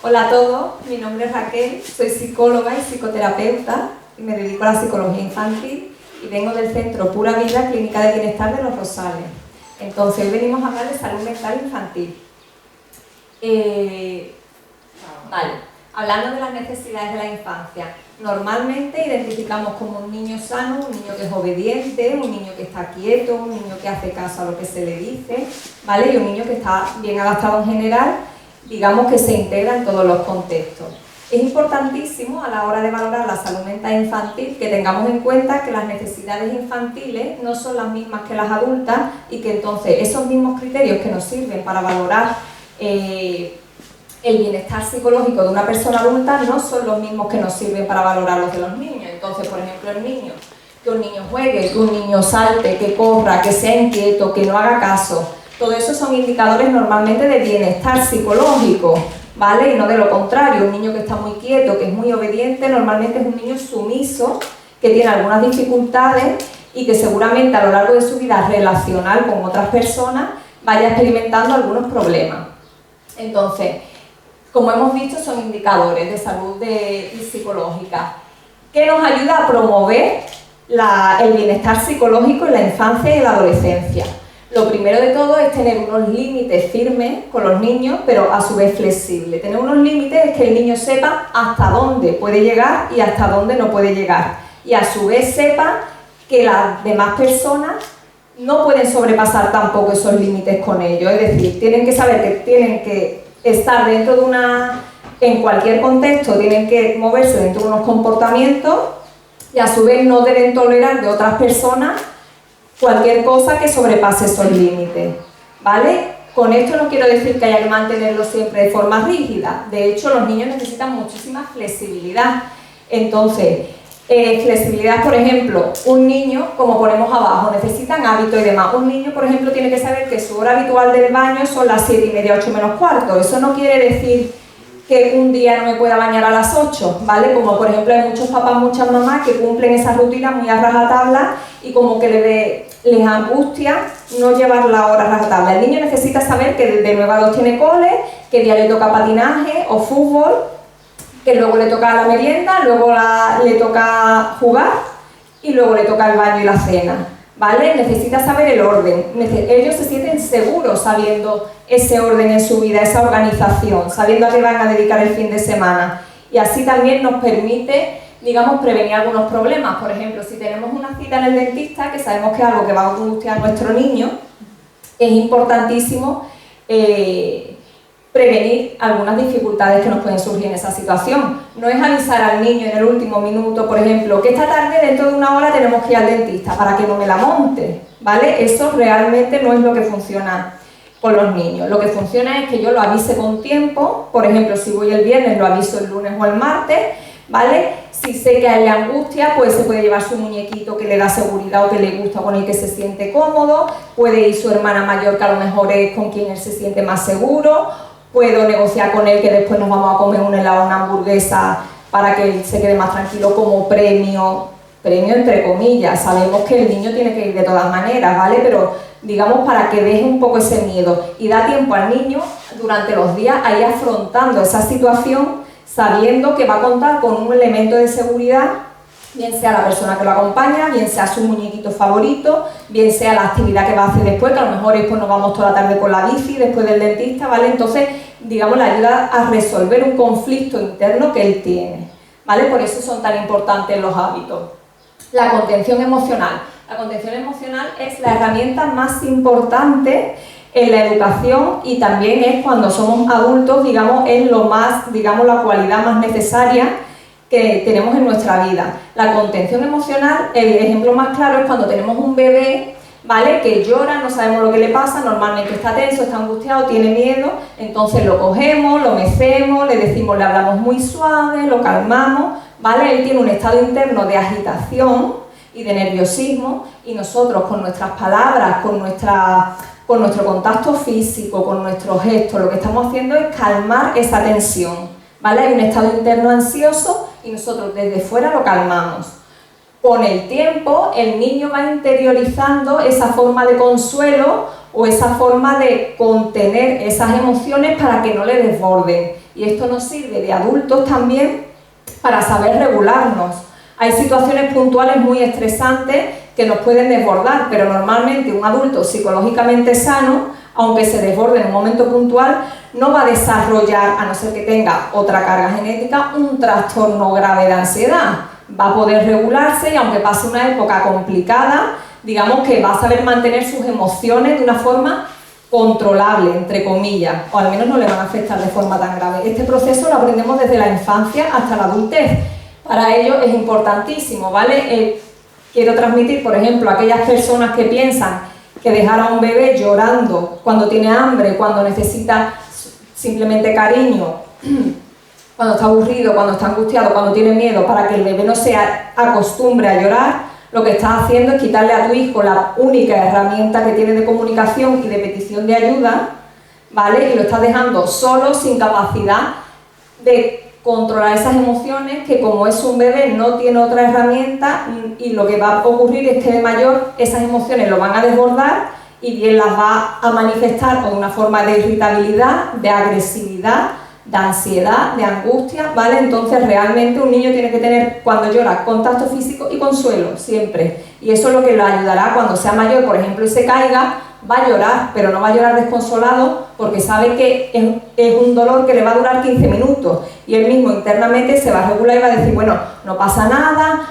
Hola a todos, mi nombre es Raquel, soy psicóloga y psicoterapeuta y me dedico a la psicología infantil y vengo del Centro Pura Vida Clínica de Bienestar de Los Rosales. Entonces hoy venimos a hablar de salud mental infantil. Hablando de las necesidades de la infancia, normalmente identificamos como un niño sano, un niño que es obediente, un niño que está quieto, un niño que hace caso a lo que se le dice, ¿vale? Y un niño que está bien adaptado en general, digamos que se integra en todos los contextos. Es importantísimo a la hora de valorar la salud mental infantil que tengamos en cuenta que las necesidades infantiles no son las mismas que las adultas y que entonces esos mismos criterios que nos sirven para valorar el bienestar psicológico de una persona adulta no son los mismos que nos sirven para valorar los de los niños. Entonces, por ejemplo, que un niño juegue, que un niño salte, que corra, que sea inquieto, que no haga caso. Todo eso son indicadores normalmente de bienestar psicológico, ¿vale? Y no de lo contrario. Un niño que está muy quieto, que es muy obediente, normalmente es un niño sumiso, que tiene algunas dificultades y que seguramente a lo largo de su vida relacional con otras personas vaya experimentando algunos problemas. Entonces, como hemos visto, son indicadores de salud psicológica que nos ayuda a promover el bienestar psicológico en la infancia y en la adolescencia. Lo primero de todo es tener unos límites firmes con los niños, pero a su vez flexibles. Tener unos límites es que el niño sepa hasta dónde puede llegar y hasta dónde no puede llegar. Y a su vez sepa que las demás personas no pueden sobrepasar tampoco esos límites con ellos. Es decir, tienen que saber que tienen que estar dentro de en cualquier contexto, tienen que moverse dentro de unos comportamientos y a su vez no deben tolerar de otras personas cualquier cosa que sobrepase esos límites, ¿vale? Con esto no quiero decir que haya que mantenerlo siempre de forma rígida. De hecho, los niños necesitan muchísima flexibilidad. Entonces, flexibilidad, por ejemplo, un niño, como ponemos abajo, necesitan hábitos y demás. Un niño, por ejemplo, tiene que saber que su hora habitual del baño son las 7:30, 8 menos cuarto. Eso no quiere decir que un día no me pueda bañar a las 8, ¿vale? Como por ejemplo hay muchos papás, muchas mamás que cumplen esa rutina muy a rajatabla y como que les angustia no llevar la hora a rajatabla. El niño necesita saber que de 9 a 2 tiene cole, que día le toca patinaje o fútbol, que luego le toca la merienda, luego le toca jugar y luego le toca el baño y la cena, ¿vale? Necesita saber el orden. Ellos se sienten seguros sabiendo ese orden en su vida, esa organización, sabiendo a qué van a dedicar el fin de semana. Y así también nos permite, digamos, prevenir algunos problemas. Por ejemplo, si tenemos una cita en el dentista, que sabemos que es algo que va a angustiar a nuestro niño, es importantísimo prevenir algunas dificultades que nos pueden surgir en esa situación. No es avisar al niño en el último minuto, por ejemplo, que esta tarde, dentro de una hora, tenemos que ir al dentista para que no me la monte, ¿vale? Eso realmente no es lo que funciona con los niños. Lo que funciona es que yo lo avise con tiempo. Por ejemplo, si voy el viernes, lo aviso el lunes o el martes, ¿vale? Si sé que a él le angustia, pues se puede llevar su muñequito que le da seguridad o que le gusta, con el que se siente cómodo. Puede ir su hermana mayor, que a lo mejor es con quien él se siente más seguro. Puedo negociar con él que después nos vamos a comer un helado o una hamburguesa para que él se quede más tranquilo como premio entre comillas. Sabemos que el niño tiene que ir de todas maneras, ¿vale? Pero digamos para que deje un poco ese miedo y da tiempo al niño durante los días a ir afrontando esa situación sabiendo que va a contar con un elemento de seguridad, bien sea la persona que lo acompaña, bien sea su muñequito favorito, bien sea la actividad que va a hacer después, que a lo mejor después nos vamos toda la tarde con la bici después del dentista, ¿vale? Entonces, digamos, le ayuda a resolver un conflicto interno que él tiene, ¿vale? Por eso son tan importantes los hábitos. La contención emocional. La contención emocional es la herramienta más importante en la educación y también es cuando somos adultos, digamos, es la cualidad más necesaria que tenemos en nuestra vida. La contención emocional, el ejemplo más claro es cuando tenemos un bebé, ¿vale? Que llora, no sabemos lo que le pasa, normalmente está tenso, está angustiado, tiene miedo, entonces lo cogemos, lo mecemos, le hablamos muy suave, lo calmamos, ¿vale? Él tiene un estado interno de agitación y de nerviosismo y nosotros con nuestras palabras, con nuestro contacto físico, con nuestros gestos, lo que estamos haciendo es calmar esa tensión, ¿vale? Hay un estado interno ansioso y nosotros desde fuera lo calmamos. Con el tiempo, el niño va interiorizando esa forma de consuelo o esa forma de contener esas emociones para que no le desborden. y esto nos sirve de adultos también para saber regularnos. Hay situaciones puntuales muy estresantes que nos pueden desbordar, pero normalmente un adulto psicológicamente sano, aunque se desborde en un momento puntual, no va a desarrollar, a no ser que tenga otra carga genética, un trastorno grave de ansiedad. Va a poder regularse y aunque pase una época complicada, digamos que va a saber mantener sus emociones de una forma controlable, entre comillas, o al menos no le van a afectar de forma tan grave. Este proceso lo aprendemos desde la infancia hasta la adultez. Para ello es importantísimo, ¿vale? Quiero transmitir, por ejemplo, a aquellas personas que piensan que dejar a un bebé llorando cuando tiene hambre, cuando necesita simplemente cariño, cuando está aburrido, cuando está angustiado, cuando tiene miedo, para que el bebé no se acostumbre a llorar, lo que estás haciendo es quitarle a tu hijo la única herramienta que tiene de comunicación y de petición de ayuda, ¿vale? Y lo estás dejando solo, sin capacidad de controlar esas emociones, que como es un bebé no tiene otra herramienta, y lo que va a ocurrir es que de mayor esas emociones lo van a desbordar y bien las va a manifestar con una forma de irritabilidad, de agresividad, de ansiedad, de angustia, ¿vale? Entonces realmente un niño tiene que tener, cuando llora, contacto físico y consuelo, siempre. Y eso es lo que lo ayudará cuando sea mayor, por ejemplo, y se caiga, va a llorar, pero no va a llorar desconsolado porque sabe que es un dolor que le va a durar 15 minutos y él mismo internamente se va a regular y va a decir, bueno, no pasa nada,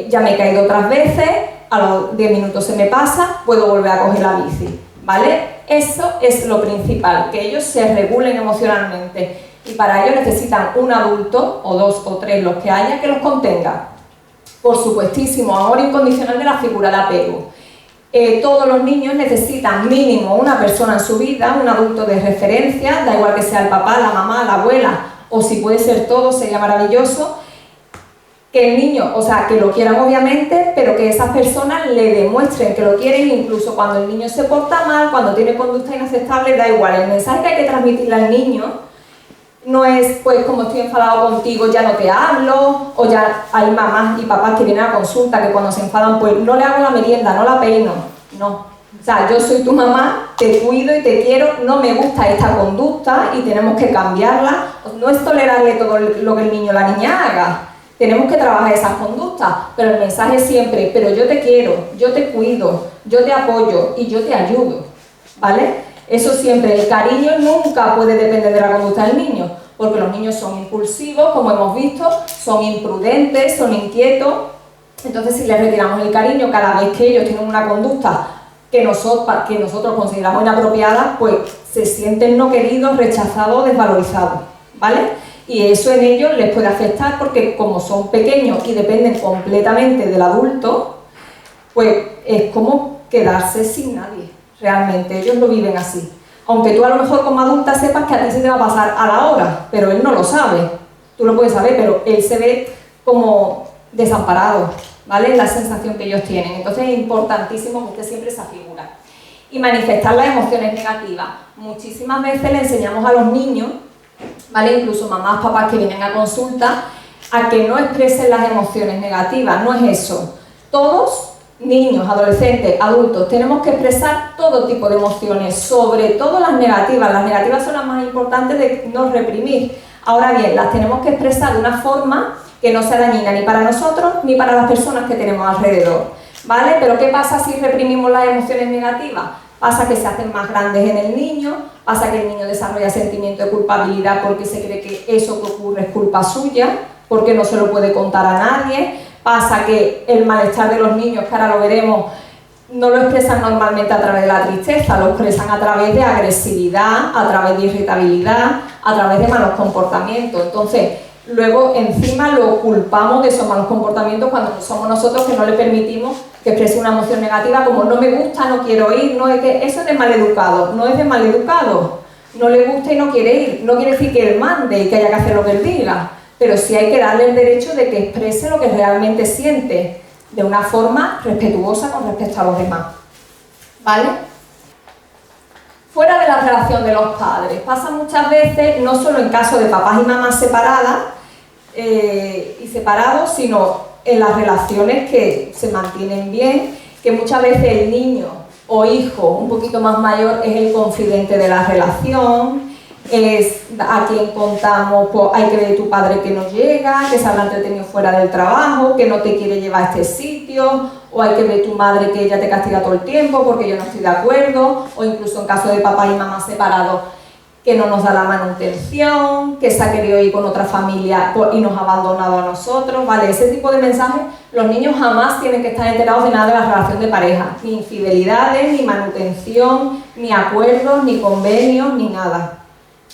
ya me he caído otras veces, a los 10 minutos se me pasa, puedo volver a coger la bici, ¿vale? Eso es lo principal, que ellos se regulen emocionalmente y para ello necesitan un adulto, o 2 o 3 los que haya, que los contenga. Por supuestísimo, amor incondicional de la figura de apego. Todos los niños necesitan mínimo una persona en su vida, un adulto de referencia, da igual que sea el papá, la mamá, la abuela, o si puede ser todo, sería maravilloso, que el niño, o sea, que lo quieran obviamente, pero que esas personas le demuestren que lo quieren, incluso cuando el niño se porta mal, cuando tiene conducta inaceptable, da igual. El mensaje que hay que transmitirle al niño no es, pues, como estoy enfadado contigo, ya no te hablo, o ya hay mamás y papás que vienen a consulta que cuando se enfadan, pues, no le hago la merienda, no la peino, no. O sea, yo soy tu mamá, te cuido y te quiero, no me gusta esta conducta y tenemos que cambiarla. No es tolerarle todo lo que el niño o la niña haga. Tenemos que trabajar esas conductas, pero el mensaje es siempre, pero yo te quiero, yo te cuido, yo te apoyo y yo te ayudo, ¿vale? Eso siempre, el cariño nunca puede depender de la conducta del niño, porque los niños son impulsivos, como hemos visto, son imprudentes, son inquietos. Entonces, si les retiramos el cariño cada vez que ellos tienen una conducta que nosotros consideramos inapropiada, pues se sienten no queridos, rechazados, desvalorizados, ¿vale? Y eso en ellos les puede afectar porque como son pequeños y dependen completamente del adulto, pues es como quedarse sin nadie, realmente, ellos lo viven así. Aunque tú a lo mejor como adulta sepas que a ti se te va a pasar a la hora, pero él no lo sabe, tú lo puedes saber, pero él se ve como desamparado, ¿vale? Es la sensación que ellos tienen, entonces es importantísimo que usted siempre esa figura. Y manifestar las emociones negativas. Muchísimas veces le enseñamos a los niños, ¿vale? Incluso mamás, papás que vienen a consulta, a que no expresen las emociones negativas, no es eso. Todos, niños, adolescentes, adultos, tenemos que expresar todo tipo de emociones, sobre todo las negativas son las más importantes de no reprimir. Ahora bien, las tenemos que expresar de una forma que no sea dañina ni para nosotros ni para las personas que tenemos alrededor, ¿vale? Pero ¿qué pasa si reprimimos las emociones negativas? Pasa que se hacen más grandes en el niño, pasa que el niño desarrolla sentimiento de culpabilidad porque se cree que eso que ocurre es culpa suya, porque no se lo puede contar a nadie, pasa que el malestar de los niños, que ahora lo veremos, no lo expresan normalmente a través de la tristeza, lo expresan a través de agresividad, a través de irritabilidad, a través de malos comportamientos. Entonces, luego encima lo culpamos de esos malos comportamientos cuando somos nosotros que no le permitimos que exprese una emoción negativa como no me gusta, no quiero ir, no es que eso es de maleducado, no es de maleducado, no le gusta y no quiere ir, no quiere decir que él mande y que haya que hacer lo que él diga, pero sí hay que darle el derecho de que exprese lo que realmente siente, de una forma respetuosa con respecto a los demás, ¿vale? Fuera de la relación de los padres, pasa muchas veces, no solo en caso de papás y mamás separadas y separados, sino en las relaciones que se mantienen bien, que muchas veces el niño o hijo un poquito más mayor es el confidente de la relación, es a quien contamos, pues hay que ver tu padre que no llega, que se habrá entretenido fuera del trabajo, que no te quiere llevar a este sitio, o hay que ver tu madre que ella te castiga todo el tiempo porque yo no estoy de acuerdo, o incluso en caso de papá y mamá separados, que no nos da la manutención, que se ha querido ir con otra familia y nos ha abandonado a nosotros, ¿vale? Ese tipo de mensajes, los niños jamás tienen que estar enterados de nada de la relación de pareja, ni infidelidades, ni manutención, ni acuerdos, ni convenios, ni nada.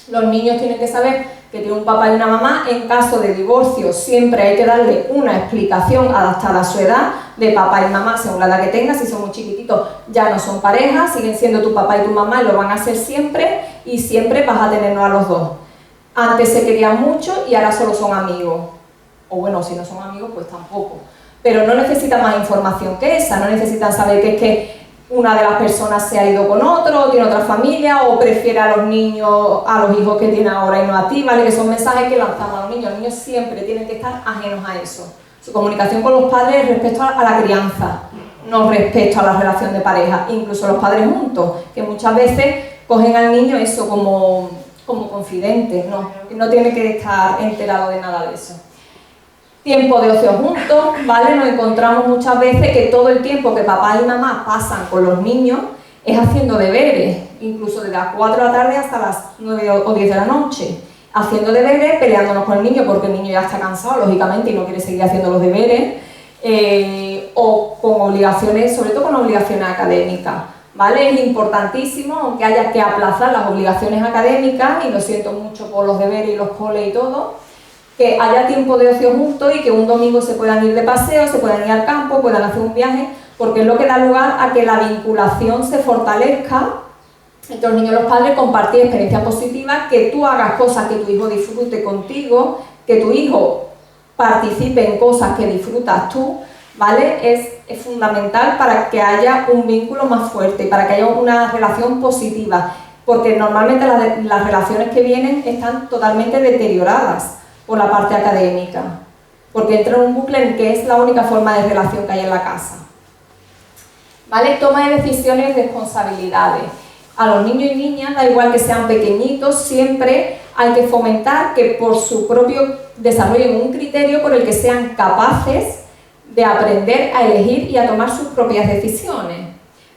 Los niños tienen que saber que tiene un papá y una mamá. En caso de divorcio siempre hay que darle una explicación adaptada a su edad, de papá y mamá según la edad que tenga. Si son muy chiquititos ya no son pareja, siguen siendo tu papá y tu mamá y lo van a ser siempre, y siempre vas a tenernos a los dos. Antes se querían mucho y ahora solo son amigos, o bueno, si no son amigos pues tampoco, pero no necesitan más información que esa, no necesitan saber que es que una de las personas se ha ido con otro, o tiene otra familia, o prefiere a los niños, a los hijos que tiene ahora y no a ti, ¿vale? Que son mensajes que lanzamos a los niños siempre tienen que estar ajenos a eso. Su comunicación con los padres respecto a la crianza, no respecto a la relación de pareja, incluso los padres juntos, que muchas veces cogen al niño eso como confidente, no tiene que estar enterado de nada de eso. Tiempo de ocio juntos, ¿vale? Nos encontramos muchas veces que todo el tiempo que papá y mamá pasan con los niños es haciendo deberes, incluso desde las 4 de la tarde hasta las 9 o 10 de la noche, haciendo deberes, peleándonos con el niño porque el niño ya está cansado, lógicamente, y no quiere seguir haciendo los deberes, o con obligaciones, sobre todo con obligaciones académicas, ¿vale? Es importantísimo, aunque haya que aplazar las obligaciones académicas, y lo siento mucho por los deberes y los coles y todo, que haya tiempo de ocio juntos y que un domingo se puedan ir de paseo, se puedan ir al campo, puedan hacer un viaje, porque es lo que da lugar a que la vinculación se fortalezca entre los niños y los padres, compartir experiencias positivas, que tú hagas cosas que tu hijo disfrute contigo, que tu hijo participe en cosas que disfrutas tú, ¿vale? Es fundamental para que haya un vínculo más fuerte y para que haya una relación positiva, porque normalmente las relaciones que vienen están totalmente deterioradas por la parte académica, porque entra en un bucle en que es la única forma de relación que hay en la casa. ¿Vale? Toma de decisiones y responsabilidades. A los niños y niñas, da igual que sean pequeñitos, siempre hay que fomentar que por su propio desarrollen un criterio por el que sean capaces de aprender a elegir y a tomar sus propias decisiones.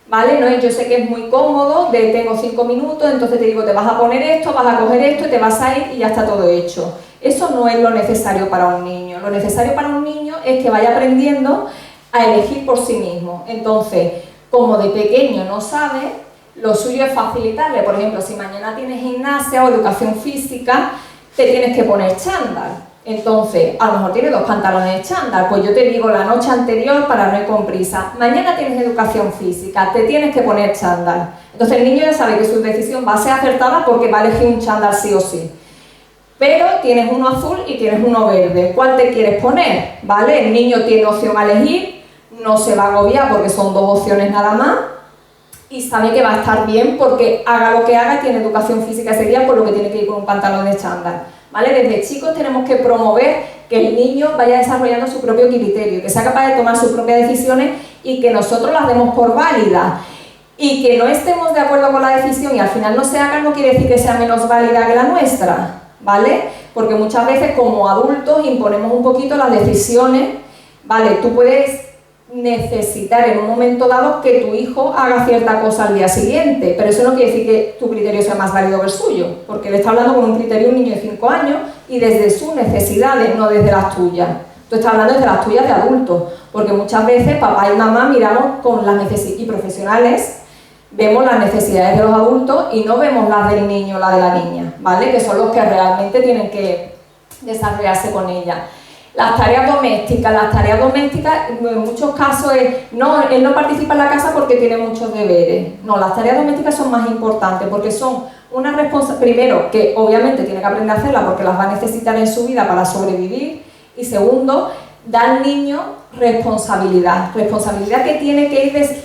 ¿Vale? ¿No? Yo sé que es muy cómodo, tengo 5 minutos, entonces te digo, te vas a poner esto, vas a coger esto, te vas a ir y ya está todo hecho. Eso no es lo necesario para un niño. Lo necesario para un niño es que vaya aprendiendo a elegir por sí mismo. Entonces, como de pequeño no sabe, lo suyo es facilitarle. Por ejemplo, si mañana tienes gimnasia o educación física, te tienes que poner chándal. Entonces, a lo mejor tienes 2 pantalones de chándal, pues yo te digo la noche anterior para no ir con prisa. Mañana tienes educación física, te tienes que poner chándal. Entonces el niño ya sabe que su decisión va a ser acertada porque va a elegir un chándal sí o sí. Pero tienes uno azul y tienes uno verde. ¿Cuál te quieres poner? ¿Vale? El niño tiene opción a elegir, no se va a agobiar porque son 2 opciones nada más, y sabe que va a estar bien porque haga lo que haga, tiene educación física ese día, por lo que tiene que ir con un pantalón de chándal. ¿Vale? Desde chicos tenemos que promover que el niño vaya desarrollando su propio criterio, que sea capaz de tomar sus propias decisiones y que nosotros las demos por válidas. Y que no estemos de acuerdo con la decisión y al final no se haga, no quiere decir que sea menos válida que la nuestra, ¿vale? Porque muchas veces como adultos imponemos un poquito las decisiones, ¿vale? Tú puedes necesitar en un momento dado que tu hijo haga cierta cosa al día siguiente, pero eso no quiere decir que tu criterio sea más válido que el suyo, porque le está hablando con un criterio un niño de 5 años y desde sus necesidades, no desde las tuyas. Tú estás hablando desde las tuyas de adultos, porque muchas veces papá y mamá miramos con las necesidades, y profesionales, vemos las necesidades de los adultos y no vemos las del niño o la de la niña, ¿vale? Que son los que realmente tienen que desarrollarse con ella. Las tareas domésticas en muchos casos no, él no participa en la casa porque tiene muchos deberes. No, las tareas domésticas son más importantes porque son una responsabilidad, primero, que obviamente tiene que aprender a hacerlas porque las va a necesitar en su vida para sobrevivir, y segundo, da al niño responsabilidad que tiene que ir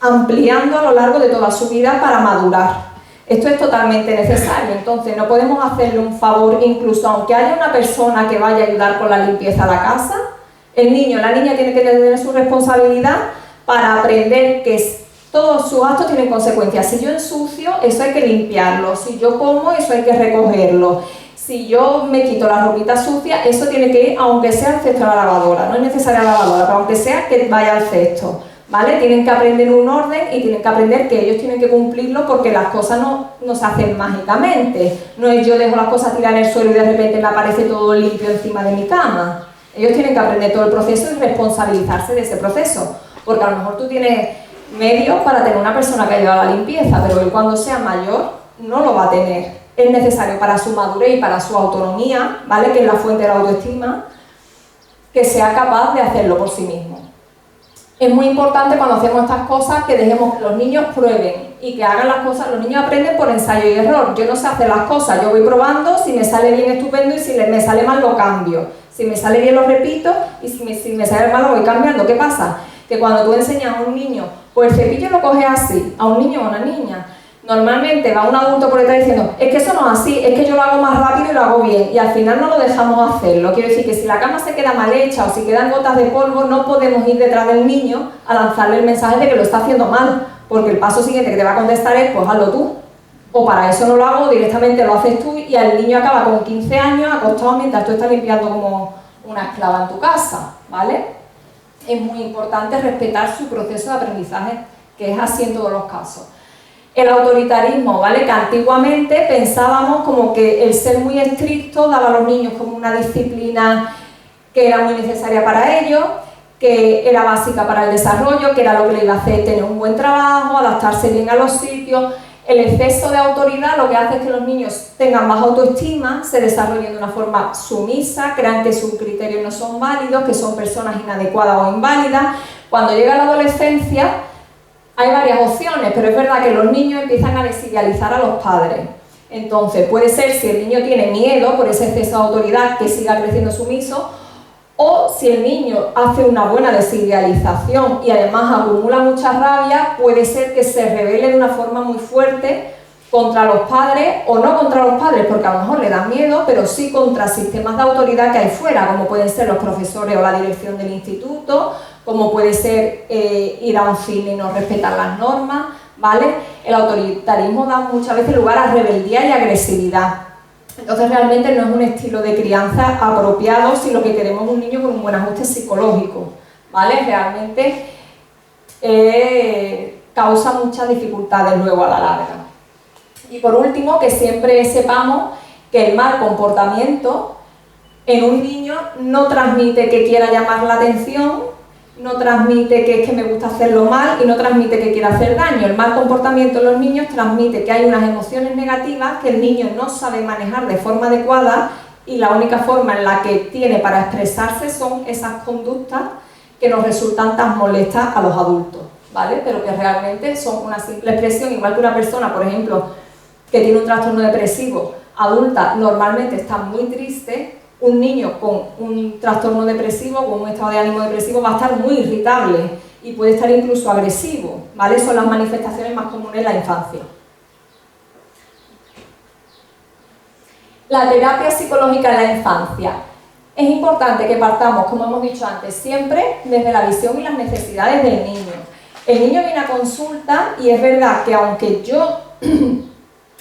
ampliando a lo largo de toda su vida para madurar. Esto es totalmente necesario, entonces no podemos hacerle un favor, incluso aunque haya una persona que vaya a ayudar con la limpieza a la casa, el niño o la niña tiene que tener su responsabilidad para aprender que todos sus actos tienen consecuencias. Si yo ensucio, eso hay que limpiarlo. Si yo como, eso hay que recogerlo. Si yo me quito la ropita sucia, eso tiene que ir, aunque sea al cesto de la lavadora. No es necesaria la lavadora, pero aunque sea que vaya al cesto, ¿vale? Tienen que aprender un orden y tienen que aprender que ellos tienen que cumplirlo, porque las cosas no se hacen mágicamente. No es yo dejo las cosas tiradas en el suelo y de repente me aparece todo limpio encima de mi cama. Ellos tienen que aprender todo el proceso y responsabilizarse de ese proceso, porque a lo mejor tú tienes medios para tener una persona que lleva la limpieza, pero él cuando sea mayor no lo va a tener. Es necesario para su madurez y para su autonomía, ¿vale?, que es la fuente de la autoestima, que sea capaz de hacerlo por sí mismo. Es muy importante cuando hacemos estas cosas que dejemos que los niños prueben y que hagan las cosas. Los niños aprenden por ensayo y error. Yo no sé hacer las cosas, yo voy probando, si me sale bien estupendo y si me sale mal lo cambio. Si me sale bien lo repito y si me sale mal lo voy cambiando. ¿Qué pasa? Que cuando tú enseñas a un niño, pues el cepillo lo coges así, a un niño o a una niña, normalmente va un adulto por detrás diciendo, es que eso no es así, es que yo lo hago más rápido y lo hago bien, y al final no lo dejamos hacerlo. Quiero decir que si la cama se queda mal hecha o si quedan gotas de polvo, no podemos ir detrás del niño a lanzarle el mensaje de que lo está haciendo mal, porque el paso siguiente que te va a contestar es, pues hazlo tú. O para eso no lo hago, directamente lo haces tú, y el niño acaba con 15 años acostado mientras tú estás limpiando como una esclava en tu casa, ¿vale? Es muy importante respetar su proceso de aprendizaje, que es así en todos los casos. El autoritarismo, ¿vale? Que antiguamente pensábamos como que el ser muy estricto daba a los niños como una disciplina que era muy necesaria para ellos, que era básica para el desarrollo, que era lo que le iba a hacer tener un buen trabajo, adaptarse bien a los sitios. El exceso de autoridad lo que hace es que los niños tengan baja autoestima, se desarrollen de una forma sumisa, crean que sus criterios no son válidos, que son personas inadecuadas o inválidas. Cuando llega la adolescencia hay varias opciones, pero es verdad que los niños empiezan a desidealizar a los padres. Entonces puede ser, si el niño tiene miedo por ese exceso de autoridad, que siga creciendo sumiso, o si el niño hace una buena desidealización y además acumula mucha rabia, puede ser que se rebele de una forma muy fuerte contra los padres, o no contra los padres porque a lo mejor le dan miedo, pero sí contra sistemas de autoridad que hay fuera, como pueden ser los profesores o la dirección del instituto, como puede ser ir a un cine y no respetar las normas, ¿vale? El autoritarismo da muchas veces lugar a rebeldía y agresividad. Entonces realmente no es un estilo de crianza apropiado si lo que queremos es un niño con un buen ajuste psicológico, ¿vale? Realmente causa muchas dificultades luego a la larga. Y por último, que siempre sepamos que el mal comportamiento en un niño no transmite que quiera llamar la atención, no transmite que es que me gusta hacerlo mal y no transmite que quiera hacer daño. El mal comportamiento en los niños transmite que hay unas emociones negativas que el niño no sabe manejar de forma adecuada, y la única forma en la que tiene para expresarse son esas conductas que nos resultan tan molestas a los adultos, ¿vale? Pero que realmente son una simple expresión, igual que una persona, por ejemplo, que tiene un trastorno depresivo adulta, normalmente está muy triste. Un niño con un trastorno depresivo, con un estado de ánimo depresivo, va a estar muy irritable y puede estar incluso agresivo, ¿vale? Son las manifestaciones más comunes en la infancia. La terapia psicológica en la infancia. Es importante que partamos, como hemos dicho antes, siempre desde la visión y las necesidades del niño. El niño viene a consulta y es verdad que aunque yo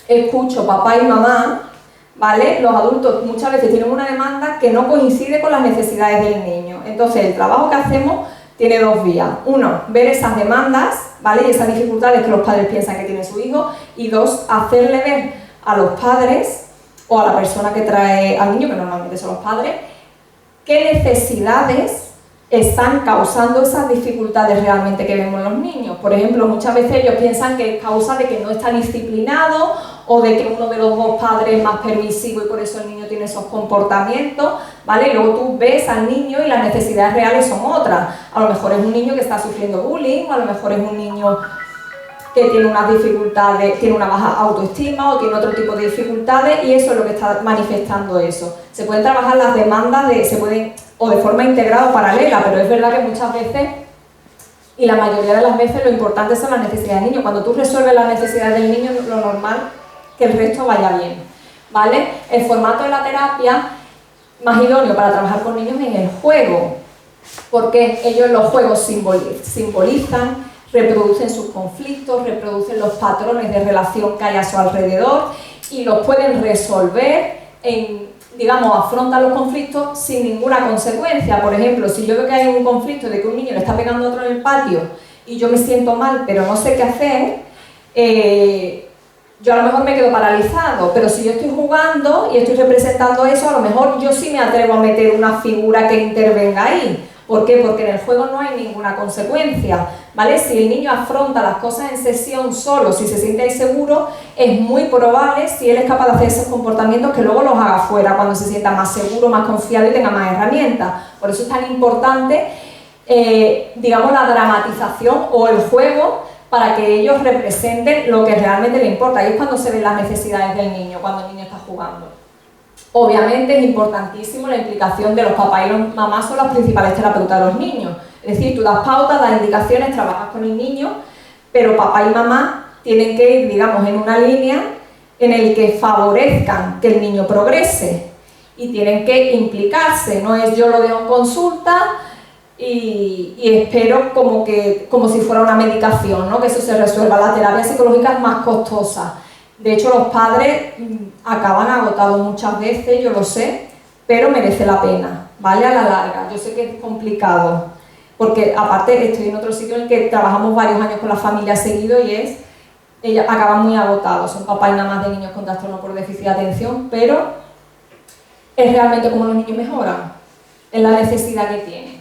escucho papá y mamá, ¿vale? Los adultos muchas veces tienen una demanda que no coincide con las necesidades del niño. Entonces el trabajo que hacemos tiene dos vías. Uno, ver esas demandas, ¿vale? Y esas dificultades que los padres piensan que tiene su hijo. Y dos, hacerle ver a los padres o a la persona que trae al niño, que normalmente son los padres, qué necesidades están causando esas dificultades realmente que vemos en los niños. Por ejemplo, muchas veces ellos piensan que es causa de que no está disciplinado, o de que uno de los dos padres es más permisivo y por eso el niño tiene esos comportamientos, ¿vale? Y luego tú ves al niño y las necesidades reales son otras. A lo mejor es un niño que está sufriendo bullying, o a lo mejor es un niño que tiene unas dificultades, tiene una baja autoestima o tiene otro tipo de dificultades, y eso es lo que está manifestando eso. Se pueden trabajar las demandas, o de forma integrada o paralela, pero es verdad que muchas veces, y la mayoría de las veces, lo importante son las necesidades del niño. Cuando tú resuelves las necesidades del niño, lo normal que el resto vaya bien, ¿vale? El formato de la terapia más idóneo para trabajar con niños es el juego, porque ellos los juegos simbolizan, reproducen sus conflictos, reproducen los patrones de relación que hay a su alrededor y los pueden resolver, digamos, afrontan los conflictos sin ninguna consecuencia. Por ejemplo, si yo veo que hay un conflicto de que un niño le está pegando a otro en el patio y yo me siento mal pero no sé qué hacer, yo a lo mejor me quedo paralizado, pero si yo estoy jugando y estoy representando eso, a lo mejor yo sí me atrevo a meter una figura que intervenga ahí. ¿Por qué? Porque en el juego no hay ninguna consecuencia, ¿vale? Si el niño afronta las cosas en sesión solo, si se siente inseguro, es muy probable, si él es capaz de hacer esos comportamientos, que luego los haga fuera cuando se sienta más seguro, más confiado y tenga más herramientas. Por eso es tan importante, digamos, la dramatización o el juego, para que ellos representen lo que realmente le importa. Y es cuando se ven las necesidades del niño, cuando el niño está jugando. Obviamente es importantísimo la implicación de los papás y las mamás, son los principales terapeutas de los niños. Es decir, tú das pautas, das indicaciones, trabajas con el niño, pero papá y mamá tienen que ir, digamos, en una línea en el que favorezcan que el niño progrese y tienen que implicarse. No es yo lo dejo en consulta y espero como si fuera una medicación, ¿no? Que eso se resuelva. La terapia psicológica es más costosa. De hecho, los padres acaban agotados muchas veces, yo lo sé, pero merece la pena, ¿vale? A la larga. Yo sé que es complicado, porque aparte estoy en otro sitio en el que trabajamos varios años con la familia seguido y ellos acaban muy agotados, son papás y mamás de niños con trastorno por déficit de atención, pero es realmente como los niños mejoran, es la necesidad que tienen.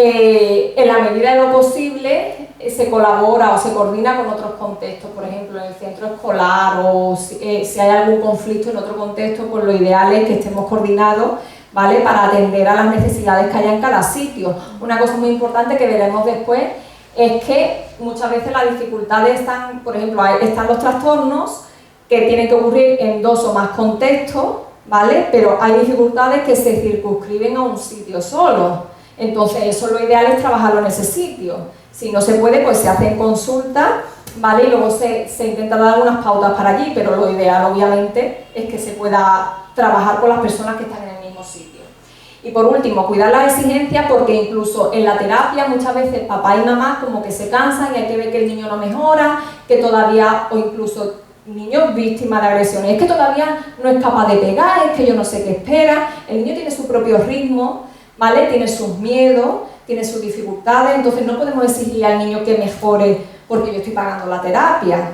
En la medida de lo posible se colabora o se coordina con otros contextos, por ejemplo en el centro escolar o si hay algún conflicto en otro contexto, pues lo ideal es que estemos coordinados, ¿vale? Para atender a las necesidades que haya en cada sitio. Una cosa muy importante que veremos después es que muchas veces las dificultades están, por ejemplo, están los trastornos que tienen que ocurrir en 2 o más contextos, ¿vale? Pero hay dificultades que se circunscriben a un sitio solo. Entonces, eso lo ideal es trabajarlo en ese sitio. Si no se puede, pues se hacen consultas, ¿vale? Y luego se intenta dar algunas pautas para allí, pero lo ideal, obviamente, es que se pueda trabajar con las personas que están en el mismo sitio. Y por último, cuidar las exigencias, porque incluso en la terapia muchas veces papá y mamá como que se cansan y hay que ver que el niño no mejora, que todavía, o incluso niños víctimas de agresiones, es que todavía no es capaz de pegar, es que yo no sé qué espera. El niño tiene su propio ritmo, ¿vale? Tiene sus miedos, tiene sus dificultades, entonces no podemos exigirle al niño que mejore porque yo estoy pagando la terapia.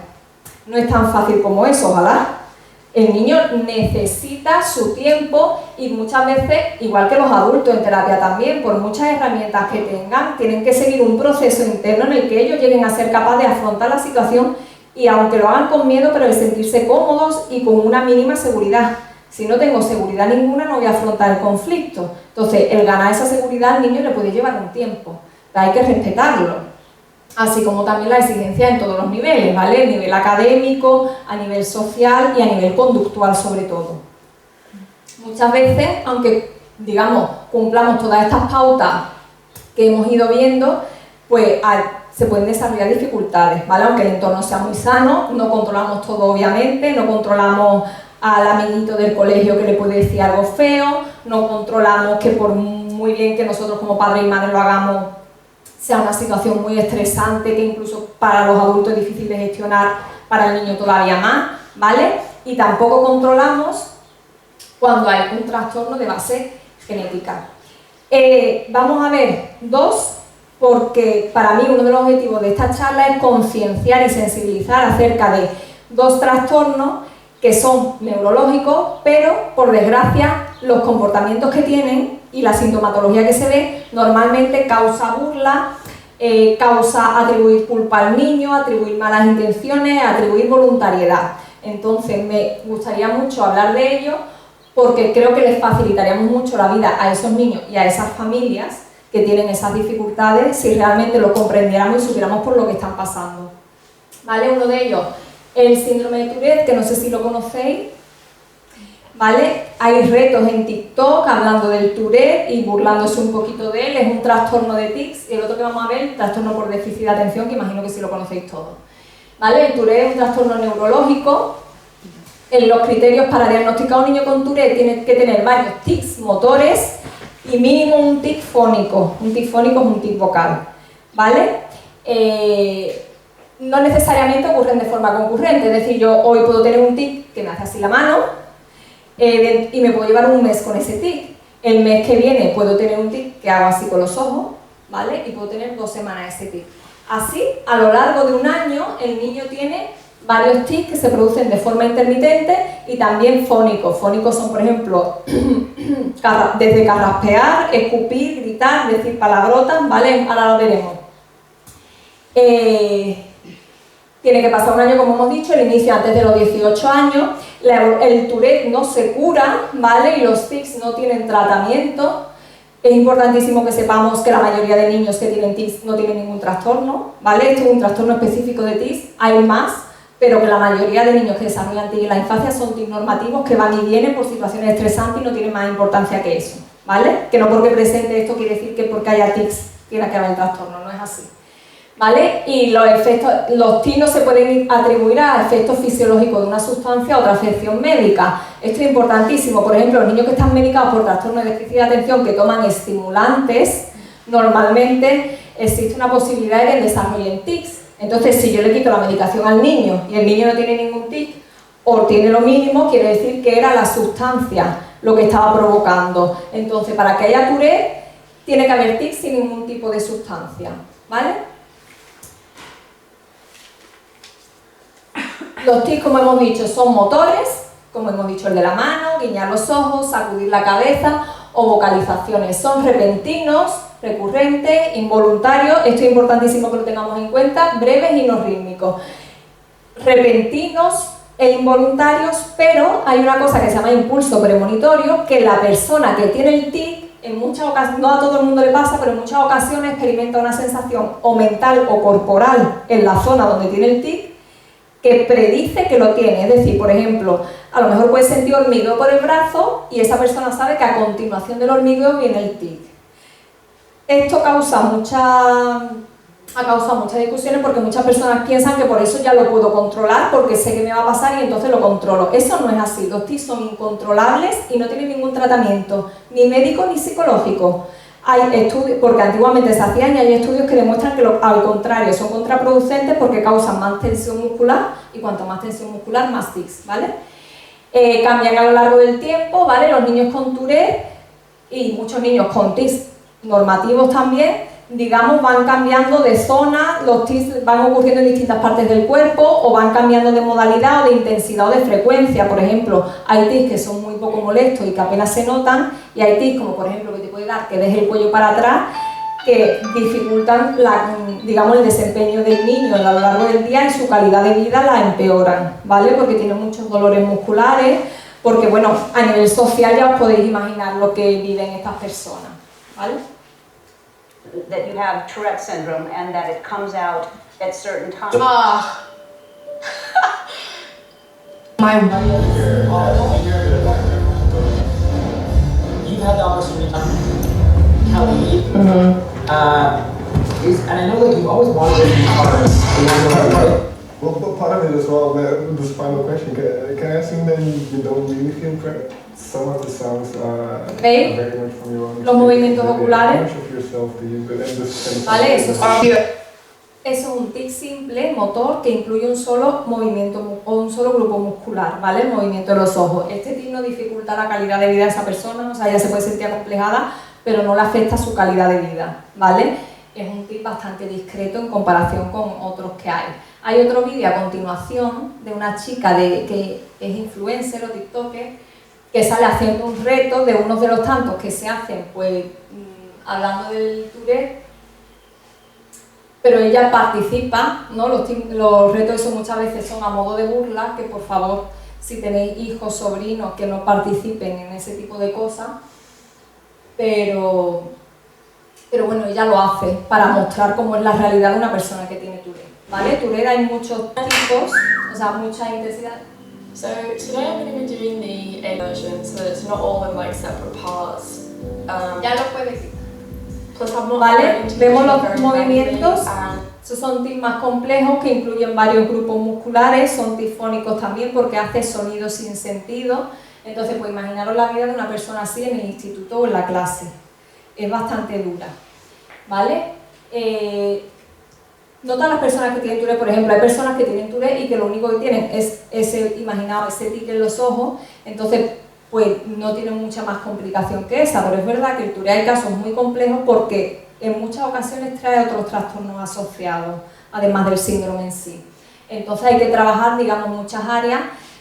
No es tan fácil como eso, ojalá. El niño necesita su tiempo y muchas veces, igual que los adultos en terapia también, por muchas herramientas que tengan, tienen que seguir un proceso interno en el que ellos lleguen a ser capaces de afrontar la situación y aunque lo hagan con miedo, pero de sentirse cómodos y con una mínima seguridad. Si no tengo seguridad ninguna, no voy a afrontar el conflicto. Entonces, el ganar esa seguridad al niño le puede llevar un tiempo. Hay que respetarlo. Así como también la exigencia en todos los niveles, ¿vale? A nivel académico, a nivel social y a nivel conductual sobre todo. Muchas veces, aunque, digamos, cumplamos todas estas pautas que hemos ido viendo, pues se pueden desarrollar dificultades, ¿vale? Aunque el entorno sea muy sano, no controlamos todo obviamente, no controlamos al amiguito del colegio que le puede decir algo feo, no controlamos que por muy bien que nosotros como padres y madres lo hagamos, sea una situación muy estresante que incluso para los adultos es difícil de gestionar, para el niño todavía más, ¿vale? Y tampoco controlamos cuando hay un trastorno de base genética. Vamos a ver 2, porque para mí uno de los objetivos de esta charla es concienciar y sensibilizar acerca de 2 trastornos que son neurológicos, pero por desgracia los comportamientos que tienen y la sintomatología que se ve normalmente causa burla, causa atribuir culpa al niño, atribuir malas intenciones, atribuir voluntariedad. Entonces me gustaría mucho hablar de ello porque creo que les facilitaríamos mucho la vida a esos niños y a esas familias que tienen esas dificultades si realmente lo comprendiéramos y supiéramos por lo que están pasando. ¿Vale? Uno de ellos, el síndrome de Tourette, que no sé si lo conocéis, ¿vale? Hay retos en TikTok hablando del Tourette y burlándose un poquito de él, es un trastorno de tics, y el otro que vamos a ver, trastorno por déficit de atención, que imagino que sí lo conocéis todos. ¿Vale? El Tourette es un trastorno neurológico. En los criterios para diagnosticar a un niño con Tourette tiene que tener varios tics motores y mínimo un tic fónico. Un tic fónico es un tic vocal, ¿vale? no necesariamente ocurren de forma concurrente, es decir, yo hoy puedo tener un tic que me hace así la mano y me puedo llevar un mes con ese tic. El mes que viene puedo tener un tic que hago así con los ojos, ¿vale? Y puedo tener 2 semanas ese tic. Así, a lo largo de un año, el niño tiene varios tics que se producen de forma intermitente y también fónicos. Fónicos son, por ejemplo, desde carraspear, escupir, gritar, decir palabrotas, ¿vale? Ahora lo veremos. Tiene que pasar un año, como hemos dicho, el inicio antes de los 18 años, el Tourette no se cura, ¿vale? Y los tics no tienen tratamiento. Es importantísimo que sepamos que la mayoría de niños que tienen tics no tienen ningún trastorno, ¿vale? Esto es un trastorno específico de tics, hay más, pero que la mayoría de niños que desarrollan tics en la infancia son tics normativos que van y vienen por situaciones estresantes y no tienen más importancia que eso, ¿vale? Que no porque presente esto quiere decir que porque haya tics tiene que haber el trastorno, no es así. ¿Vale? Y los tics no se pueden atribuir a efectos fisiológicos de una sustancia o otra afección médica. Esto es importantísimo. Por ejemplo, los niños que están medicados por trastorno de déficit de atención que toman estimulantes, normalmente existe una posibilidad de que desarrollen tics. Entonces, si yo le quito la medicación al niño y el niño no tiene ningún tic o tiene lo mínimo, quiere decir que era la sustancia lo que estaba provocando. Entonces, para que haya Tourette, tiene que haber tics sin ningún tipo de sustancia. ¿Vale? Los tics, como hemos dicho, son motores, como hemos dicho el de la mano, guiñar los ojos, sacudir la cabeza o vocalizaciones. Son repentinos, recurrentes, involuntarios, esto es importantísimo que lo tengamos en cuenta, breves y no rítmicos. Repentinos e involuntarios, pero hay una cosa que se llama impulso premonitorio, que la persona que tiene el tic, en muchas ocasiones, no a todo el mundo le pasa, pero en muchas ocasiones experimenta una sensación o mental o corporal en la zona donde tiene el tic, que predice que lo tiene, es decir, por ejemplo, a lo mejor puede sentir hormigueo por el brazo y esa persona sabe que a continuación del hormigueo viene el tic. Esto ha causado muchas discusiones porque muchas personas piensan que por eso ya lo puedo controlar porque sé que me va a pasar y entonces lo controlo. Eso no es así, los tics son incontrolables y no tienen ningún tratamiento, ni médico ni psicológico. Hay estudios, porque antiguamente se hacían y hay estudios que demuestran que al contrario son contraproducentes porque causan más tensión muscular y cuanto más tensión muscular, más tics, ¿vale? Cambian a lo largo del tiempo, ¿vale? Los niños con Tourette y muchos niños con tics normativos también, digamos, van cambiando de zona, los tics van ocurriendo en distintas partes del cuerpo o van cambiando de modalidad o de intensidad o de frecuencia. Por ejemplo, hay tics que son muy poco molestos y que apenas se notan y hay tics como por ejemplo que te puede dar que deje el cuello para atrás que dificultan digamos, el desempeño del niño a lo largo del día y su calidad de vida la empeoran, ¿vale? Porque tiene muchos dolores musculares, porque bueno, a nivel social ya os podéis imaginar lo que viven estas personas, ¿vale? That you have Tourette syndrome and that it comes out at certain times. My you had the opportunity to Kelly. And I know that you've always wanted to be part of it. Well, part of it as well, this final question, can I assume that you don't really feel pregnant? Some of the sounds are ¿Veis? very much from your own Los movimientos oculares. How much of yourself do you do in this sense? ¿Vale? Eso es un tic simple, motor, que incluye un solo movimiento o un solo grupo muscular, ¿vale? El movimiento de los ojos. Este tic no dificulta la calidad de vida de esa persona, o sea, ella se puede sentir acomplejada, pero no le afecta su calidad de vida, ¿vale? Es un tic bastante discreto en comparación con otros que hay. Hay otro vídeo a continuación de una chica que es influencer o tiktoker que sale haciendo un reto de unos de los tantos que se hacen, pues, hablando del Tourette, pero ella participa, ¿no? Los retos esos muchas veces son a modo de burla, que por favor, si tenéis hijos, sobrinos, que no participen en ese tipo de cosas, pero bueno, ella lo hace para mostrar cómo es la realidad de una persona que tiene Tourette, ¿vale? Tourette hay muchos tipos, o sea, mucha intensidad. So today I'm going to be doing the A version, so it's not all in like separate parts. Ya lo puedes quitar. Plus I'm not ¿Vale? going to Vemos do los very movimientos. manually, Estos son tics más complejos que incluyen varios grupos musculares, son tics fónicos también porque hace sonidos sin sentido. Entonces, pues imaginaros la vida de una persona así en el instituto o en la clase. Es bastante dura, ¿vale? No todas las personas que tienen Tourette, por ejemplo, hay personas que tienen Tourette y que lo único que tienen es ese tic en los ojos, entonces pues no tienen mucha más complicación que esa, pero es verdad que el Tourette hay casos muy complejos porque en muchas ocasiones trae otros trastornos asociados, además del síndrome en sí. Entonces hay que trabajar, digamos, muchas áreas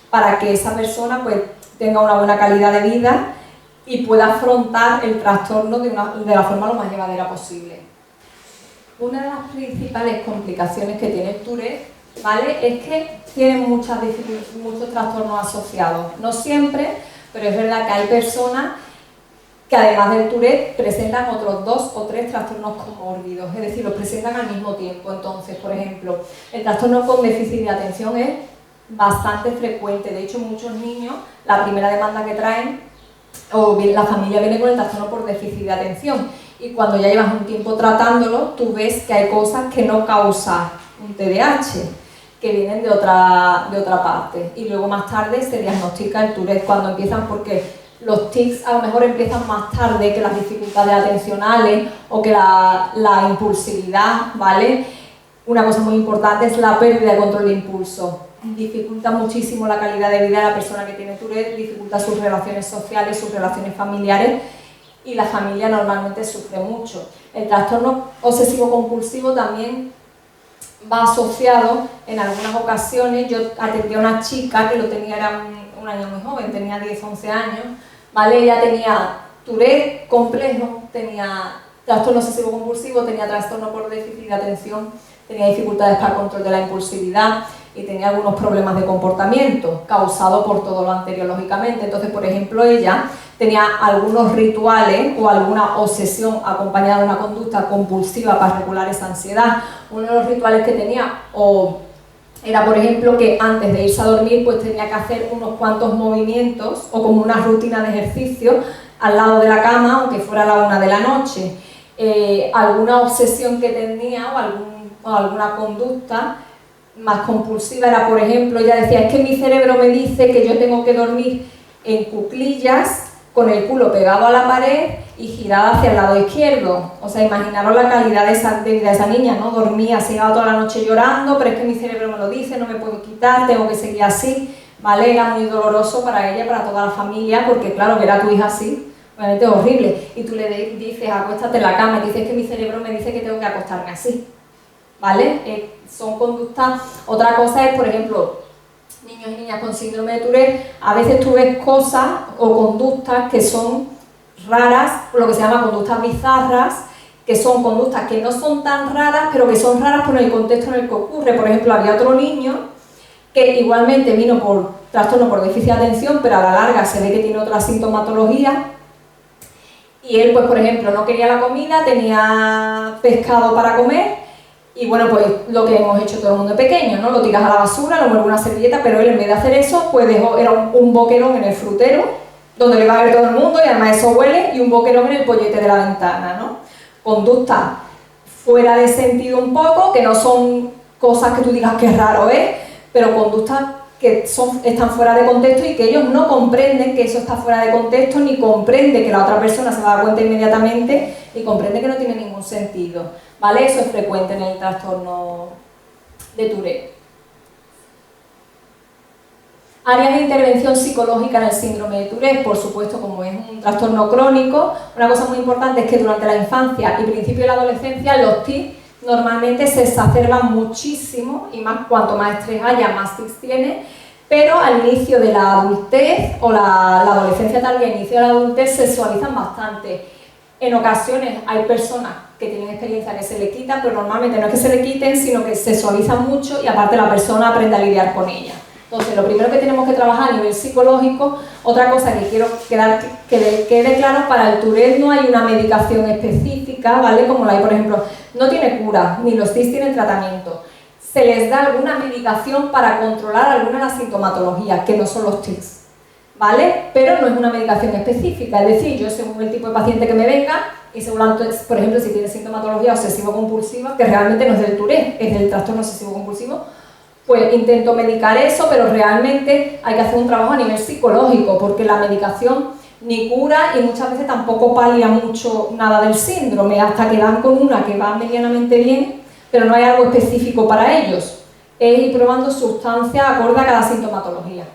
para que esa persona pues tenga una buena calidad de vida y pueda afrontar el trastorno de la forma lo más llevadera posible. Una de las principales complicaciones que tiene el Tourette, ¿vale?, es que tiene muchos trastornos asociados. No siempre, pero es verdad que hay personas que además del Tourette presentan otros 2 o 3 trastornos comórbidos, es decir, los presentan al mismo tiempo. Entonces, por ejemplo, el trastorno con déficit de atención es bastante frecuente. De hecho, muchos niños, la primera demanda que traen, o bien la familia viene con el trastorno por déficit de atención, y cuando ya llevas un tiempo tratándolo, tú ves que hay cosas que no causan un TDAH, que vienen de otra parte, y luego más tarde se diagnostica el Tourette cuando empiezan, porque los tics a lo mejor empiezan más tarde que las dificultades atencionales o que la impulsividad, ¿vale? Una cosa muy importante es la pérdida de control de impulso. Dificulta muchísimo la calidad de vida de la persona que tiene Tourette, dificulta sus relaciones sociales, sus relaciones familiares, y la familia normalmente sufre mucho. El trastorno obsesivo-compulsivo también va asociado en algunas ocasiones. Yo atendí a una chica que lo tenía, era un año muy joven, tenía 10-11 años, ¿vale? Ella tenía Tourette complejo, tenía trastorno obsesivo-compulsivo, tenía trastorno por déficit de atención, tenía dificultades para el control de la impulsividad y tenía algunos problemas de comportamiento causados por todo lo anterior, lógicamente. Entonces, por ejemplo, ella tenía algunos rituales o alguna obsesión acompañada de una conducta compulsiva para regular esa ansiedad. Uno de los rituales que tenía era, por ejemplo, que antes de irse a dormir pues tenía que hacer unos cuantos movimientos o como una rutina de ejercicio al lado de la cama, aunque fuera a la 1 de la noche. Alguna obsesión que tenía o alguna conducta más compulsiva era, por ejemplo, ella decía, es que mi cerebro me dice que yo tengo que dormir en cuclillas, con el culo pegado a la pared y girada hacia el lado izquierdo. O sea, imaginaros la calidad de vida de esa niña, ¿no? Dormía, se iba toda la noche llorando, pero es que mi cerebro me lo dice, no me puedo quitar, tengo que seguir así, ¿vale? Era muy doloroso para ella, para toda la familia, porque claro, ver a tu hija así, obviamente es horrible. Y tú le dices, acuéstate en la cama, y dices que mi cerebro me dice que tengo que acostarme así, ¿vale? Son conductas. Otra cosa es, por ejemplo, niños y niñas con síndrome de Tourette, a veces tú ves cosas o conductas que son raras, lo que se llama conductas bizarras, que son conductas que no son tan raras, pero que son raras por el contexto en el que ocurre. Por ejemplo, había otro niño que igualmente vino por trastorno por déficit de atención, pero a la larga se ve que tiene otra sintomatología, y él, pues por ejemplo, no quería la comida, tenía pescado para comer, y bueno, pues lo que hemos hecho todo el mundo pequeño, ¿no? Lo tiras a la basura, lo mueves una servilleta, pero él en vez de hacer eso, pues era un boquerón en el frutero, donde le va a ver todo el mundo, y además eso huele, y un boquerón en el pollete de la ventana, ¿no? Conductas fuera de sentido un poco, que no son cosas que tú digas que raro es, pero conductas que están fuera de contexto y que ellos no comprenden que eso está fuera de contexto, ni comprende que la otra persona se va a dar cuenta inmediatamente y comprende que no tiene ningún sentido. ¿Vale? Eso es frecuente en el trastorno de Tourette. Áreas de intervención psicológica en el síndrome de Tourette, por supuesto, como es un trastorno crónico, una cosa muy importante es que durante la infancia y principio de la adolescencia los tics normalmente se exacerban muchísimo, y más cuanto más estrés haya, más tics tiene, pero al inicio de la adultez o la adolescencia tardía, al inicio de la adultez, se suavizan bastante. En ocasiones hay personas que tienen experiencia que se le quitan, pero normalmente no es que se le quiten, sino que se suavizan mucho y aparte la persona aprende a lidiar con ella. Entonces, lo primero que tenemos que trabajar a nivel psicológico, otra cosa que quiero que quede claro, para el Tourette no hay una medicación específica, ¿vale? Como la hay, por ejemplo, no tiene cura, ni los tics tienen tratamiento. Se les da alguna medicación para controlar alguna de las sintomatologías, que no son los tics, ¿vale? Pero no es una medicación específica, es decir, yo según el tipo de paciente que me venga, y según, por ejemplo, si tiene sintomatología obsesivo-compulsiva, que realmente no es del Tourette, es del trastorno obsesivo-compulsivo, pues intento medicar eso, pero realmente hay que hacer un trabajo a nivel psicológico, porque la medicación ni cura y muchas veces tampoco palia mucho nada del síndrome, hasta que dan con una que va medianamente bien, pero no hay algo específico para ellos. Es ir probando sustancias acorde a cada sintomatología.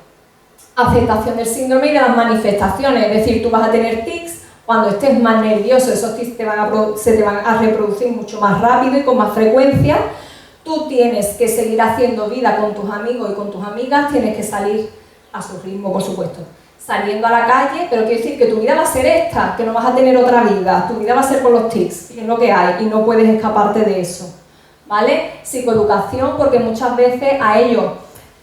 Aceptación del síndrome y de las manifestaciones, es decir, tú vas a tener tics, cuando estés más nervioso esos tics se te van a reproducir mucho más rápido y con más frecuencia. Tú tienes que seguir haciendo vida con tus amigos y con tus amigas, tienes que salir a su ritmo, por supuesto, saliendo a la calle, pero quiero decir que tu vida va a ser esta, que no vas a tener otra vida, tu vida va a ser con los tics, que es lo que hay, y no puedes escaparte de eso, ¿vale? Psicoeducación, porque muchas veces a ellos,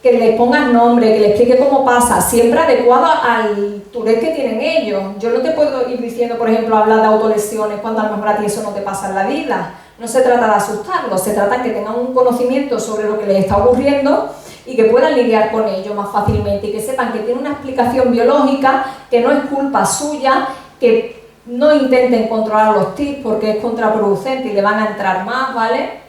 que les pongas nombre, que les explique cómo pasa, siempre adecuado al Tourette que tienen ellos. Yo no te puedo ir diciendo, por ejemplo, hablar de autolesiones cuando a lo mejor a ti eso no te pasa en la vida. No se trata de asustarlos, se trata de que tengan un conocimiento sobre lo que les está ocurriendo y que puedan lidiar con ello más fácilmente y que sepan que tiene una explicación biológica, que no es culpa suya, que no intenten controlar los tics porque es contraproducente y le van a entrar más, ¿vale?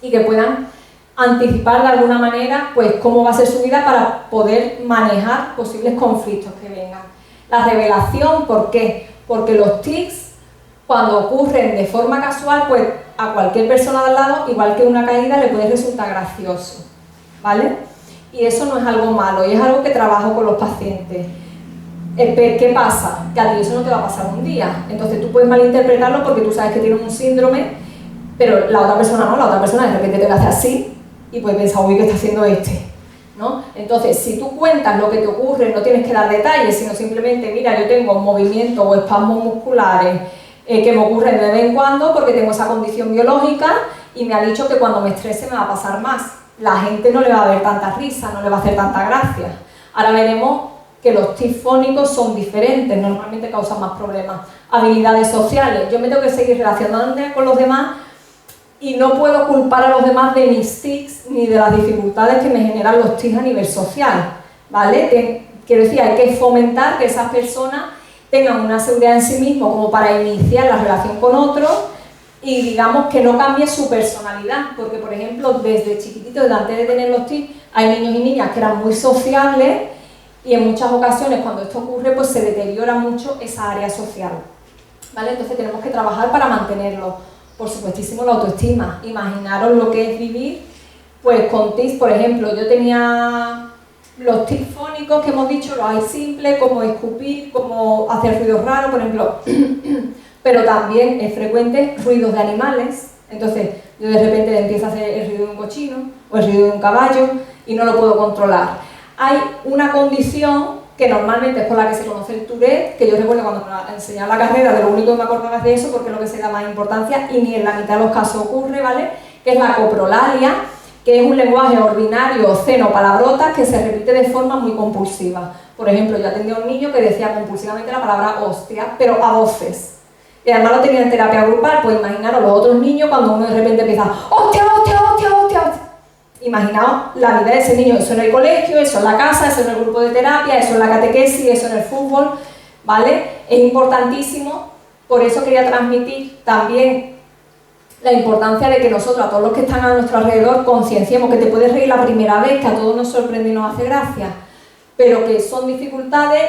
Y que puedan anticipar de alguna manera pues cómo va a ser su vida para poder manejar posibles conflictos que vengan. La revelación, ¿por qué? Porque los tics, cuando ocurren de forma casual, pues a cualquier persona de al lado, igual que una caída, le puede resultar gracioso, ¿vale? Y eso no es algo malo, y es algo que trabajo con los pacientes. ¿Qué pasa? Que a ti eso no te va a pasar un día, entonces tú puedes malinterpretarlo porque tú sabes que tienes un síndrome, pero la otra persona no, la otra persona de repente te va a hacer así, y puedes pensar, uy, ¿qué está haciendo este? ¿No? Entonces, si tú cuentas lo que te ocurre, no tienes que dar detalles, sino simplemente, mira, yo tengo movimientos o espasmos musculares que me ocurren de vez en cuando porque tengo esa condición biológica y me ha dicho que cuando me estrese me va a pasar más. La gente no le va a ver tanta risa, no le va a hacer tanta gracia. Ahora veremos que los tics fónicos son diferentes, normalmente causan más problemas. Habilidades sociales, yo me tengo que seguir relacionándome con los demás y no puedo culpar a los demás de mis tics ni de las dificultades que me generan los tics a nivel social, ¿vale? Quiero decir, hay que fomentar que esas personas tengan una seguridad en sí mismos como para iniciar la relación con otros y digamos que no cambie su personalidad, porque por ejemplo desde chiquititos, desde antes de tener los tics, hay niños y niñas que eran muy sociables y en muchas ocasiones cuando esto ocurre pues se deteriora mucho esa área social, ¿vale? Entonces tenemos que trabajar para mantenerlo. Por supuestísimo la autoestima, imaginaros lo que es vivir pues con tics, por ejemplo, yo tenía los tics fónicos que hemos dicho, los hay simples, como escupir, como hacer ruidos raros, por ejemplo, pero también es frecuente ruidos de animales, entonces yo de repente empiezo a hacer el ruido de un cochino o el ruido de un caballo y no lo puedo controlar. Hay una condición que normalmente es por la que se conoce el Tourette, que yo recuerdo cuando me enseñaba la carrera, de lo único que me acordaba es de eso porque es lo que se da más importancia y ni en la mitad de los casos ocurre, ¿vale? Que es la coprolalia, que es un lenguaje ordinario, obsceno, palabrotas que se repite de forma muy compulsiva. Por ejemplo, yo atendí a un niño que decía compulsivamente la palabra hostia, pero a voces. Y además lo tenía en terapia grupal, pues imaginaros los otros niños cuando uno de repente empieza hostia, hostia, hostia, hostia, hostia. Imaginaos la vida de ese niño, eso en el colegio, eso en la casa, eso en el grupo de terapia, eso en la catequesis, eso en el fútbol, ¿vale? Es importantísimo, por eso quería transmitir también la importancia de que nosotros, a todos los que están a nuestro alrededor, concienciemos que te puedes reír la primera vez, que a todos nos sorprende y nos hace gracia, pero que son dificultades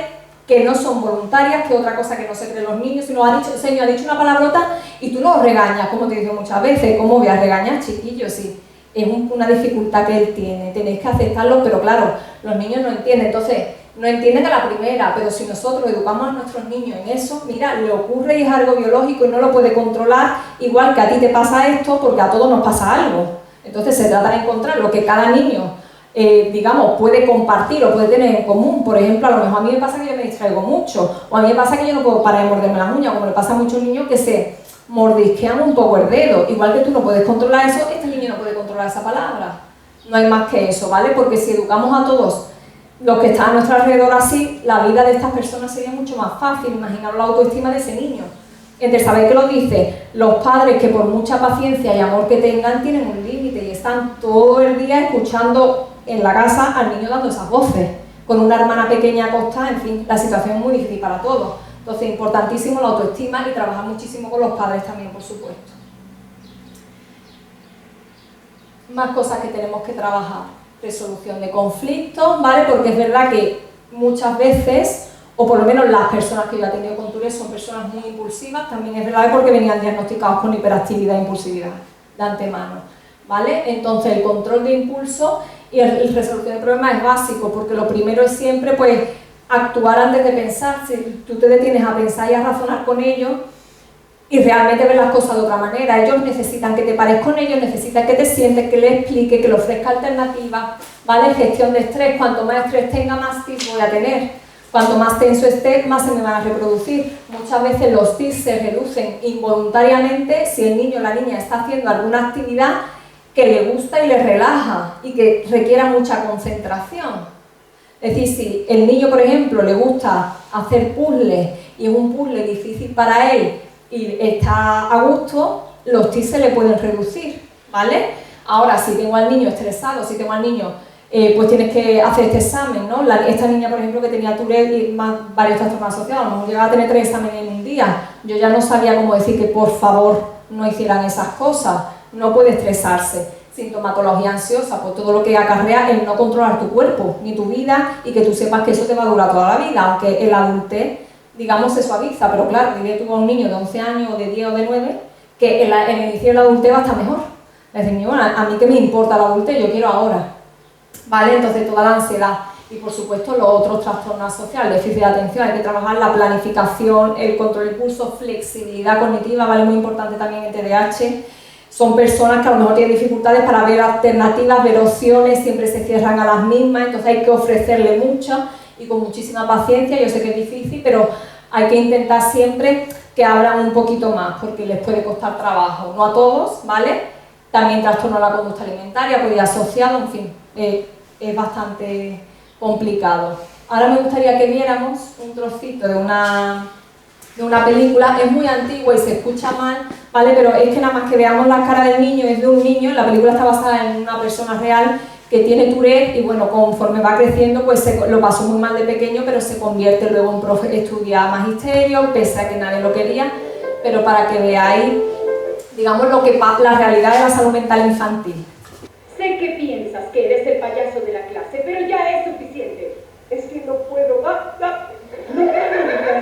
que no son voluntarias, que otra cosa que no se creen los niños, sino ha dicho, el señor ha dicho una palabrota y tú no regañas, como te digo muchas veces, ¿cómo voy a regañar, chiquillo? Sí. Es una dificultad que él tiene, tenéis que aceptarlo, pero claro, los niños no entienden, entonces no entienden a la primera, pero si nosotros educamos a nuestros niños en eso, mira, le ocurre y es algo biológico y no lo puede controlar, igual que a ti te pasa esto, porque a todos nos pasa algo. Entonces se trata de encontrar lo que cada niño, digamos, puede compartir o puede tener en común. Por ejemplo, a lo mejor a mí me pasa que yo me distraigo mucho, o a mí me pasa que yo no puedo parar de morderme las uñas, como le pasa a muchos niños que se mordisquean un poco el dedo, igual que tú no puedes controlar eso, este niño no puede controlar esa palabra, no hay más que eso, ¿vale? Porque si educamos a todos los que están a nuestro alrededor así, la vida de estas personas sería mucho más fácil. Imaginaros la autoestima de ese niño, entre saber que lo dice los padres, que por mucha paciencia y amor que tengan, tienen un límite y están todo el día escuchando en la casa al niño dando esas voces, con una hermana pequeña acostada, en fin, la situación es muy difícil para todos. Entonces, importantísimo la autoestima y trabajar muchísimo con los padres también, por supuesto. Más cosas que tenemos que trabajar. Resolución de conflictos, ¿vale? Porque es verdad que muchas veces, o por lo menos las personas que yo he tenido con Tourette son personas muy impulsivas, también es verdad porque venían diagnosticados con hiperactividad e impulsividad de antemano. ¿vale? Entonces el control de impulso y el resolución de problemas es básico, porque lo primero es siempre pues actuar antes de pensar. Si tú te detienes a pensar y a razonar con ellos y realmente ver las cosas de otra manera, ellos necesitan que te pares con ellos, necesitan que te sientes, que les explique, que le ofrezca alternativas, ¿vale? Gestión de estrés, cuanto más estrés tenga, más tics voy a tener. Cuanto más tenso esté, más se me van a reproducir. Muchas veces los tics se reducen involuntariamente si el niño o la niña está haciendo alguna actividad que le gusta y le relaja y que requiera mucha concentración. Es decir, si el niño, por ejemplo, le gusta hacer puzzles y es un puzzle difícil para él y está a gusto, los tics se le pueden reducir, ¿vale? Ahora, si tengo al niño estresado, si tengo al niño, pues tienes que hacer este examen, ¿no? Esta niña, por ejemplo, que tenía Tourette y varios trastornos asociados, a lo mejor llegaba a tener 3 exámenes en un día, yo ya no sabía cómo decir que por favor no hicieran esas cosas, no puede estresarse. Sintomatología ansiosa, pues todo lo que acarrea el no controlar tu cuerpo, ni tu vida, y que tú sepas que eso te va a durar toda la vida, aunque el adultez, digamos, se suaviza, pero claro, dile tú a un niño de 11 años, o de 10 o de 9, que el inicio de la adultez va a estar mejor. Es decir, bueno, a mí que me importa la adultez, yo quiero ahora, ¿vale? Entonces toda la ansiedad y por supuesto los otros trastornos sociales, déficit de atención, hay que trabajar la planificación, el control del impulso, flexibilidad cognitiva, ¿vale? Muy importante también en TDAH. Son personas que a lo mejor tienen dificultades para ver alternativas, ver opciones, siempre se cierran a las mismas, entonces hay que ofrecerle mucho y con muchísima paciencia. Yo sé que es difícil, pero hay que intentar siempre que abran un poquito más, porque les puede costar trabajo, no a todos, ¿vale? También trastorno de la conducta alimentaria, puede ir asociado, en fin, es bastante complicado. Ahora me gustaría que viéramos un trocito de una película, es muy antigua y se escucha mal, ¿vale? Pero es que nada más que veamos la cara del niño, es de un niño, la película está basada en una persona real que tiene Tourette y bueno, conforme va creciendo pues lo pasó muy mal de pequeño, pero se convierte luego en profe, estudia magisterio, pese a que nadie lo quería, pero para que veáis, digamos, la realidad de la salud mental infantil. Sé que piensas que eres el payaso de la clase, pero ya es suficiente. Es que no puedo.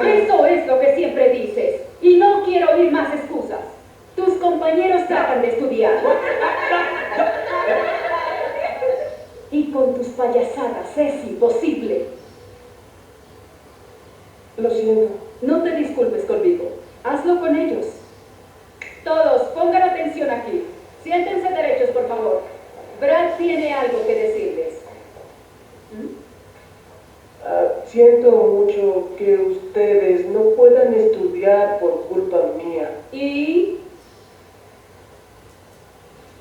Eso es lo que siempre dices. Y no quiero oír más excusas. Tus compañeros tratan de estudiar. Y con tus payasadas es imposible. Lo siento. No te disculpes conmigo. Hazlo con ellos. Todos, pongan atención aquí. Siéntense derechos, por favor. Brad tiene algo que decirles. Siento mucho que ustedes no puedan estudiar por culpa mía. Y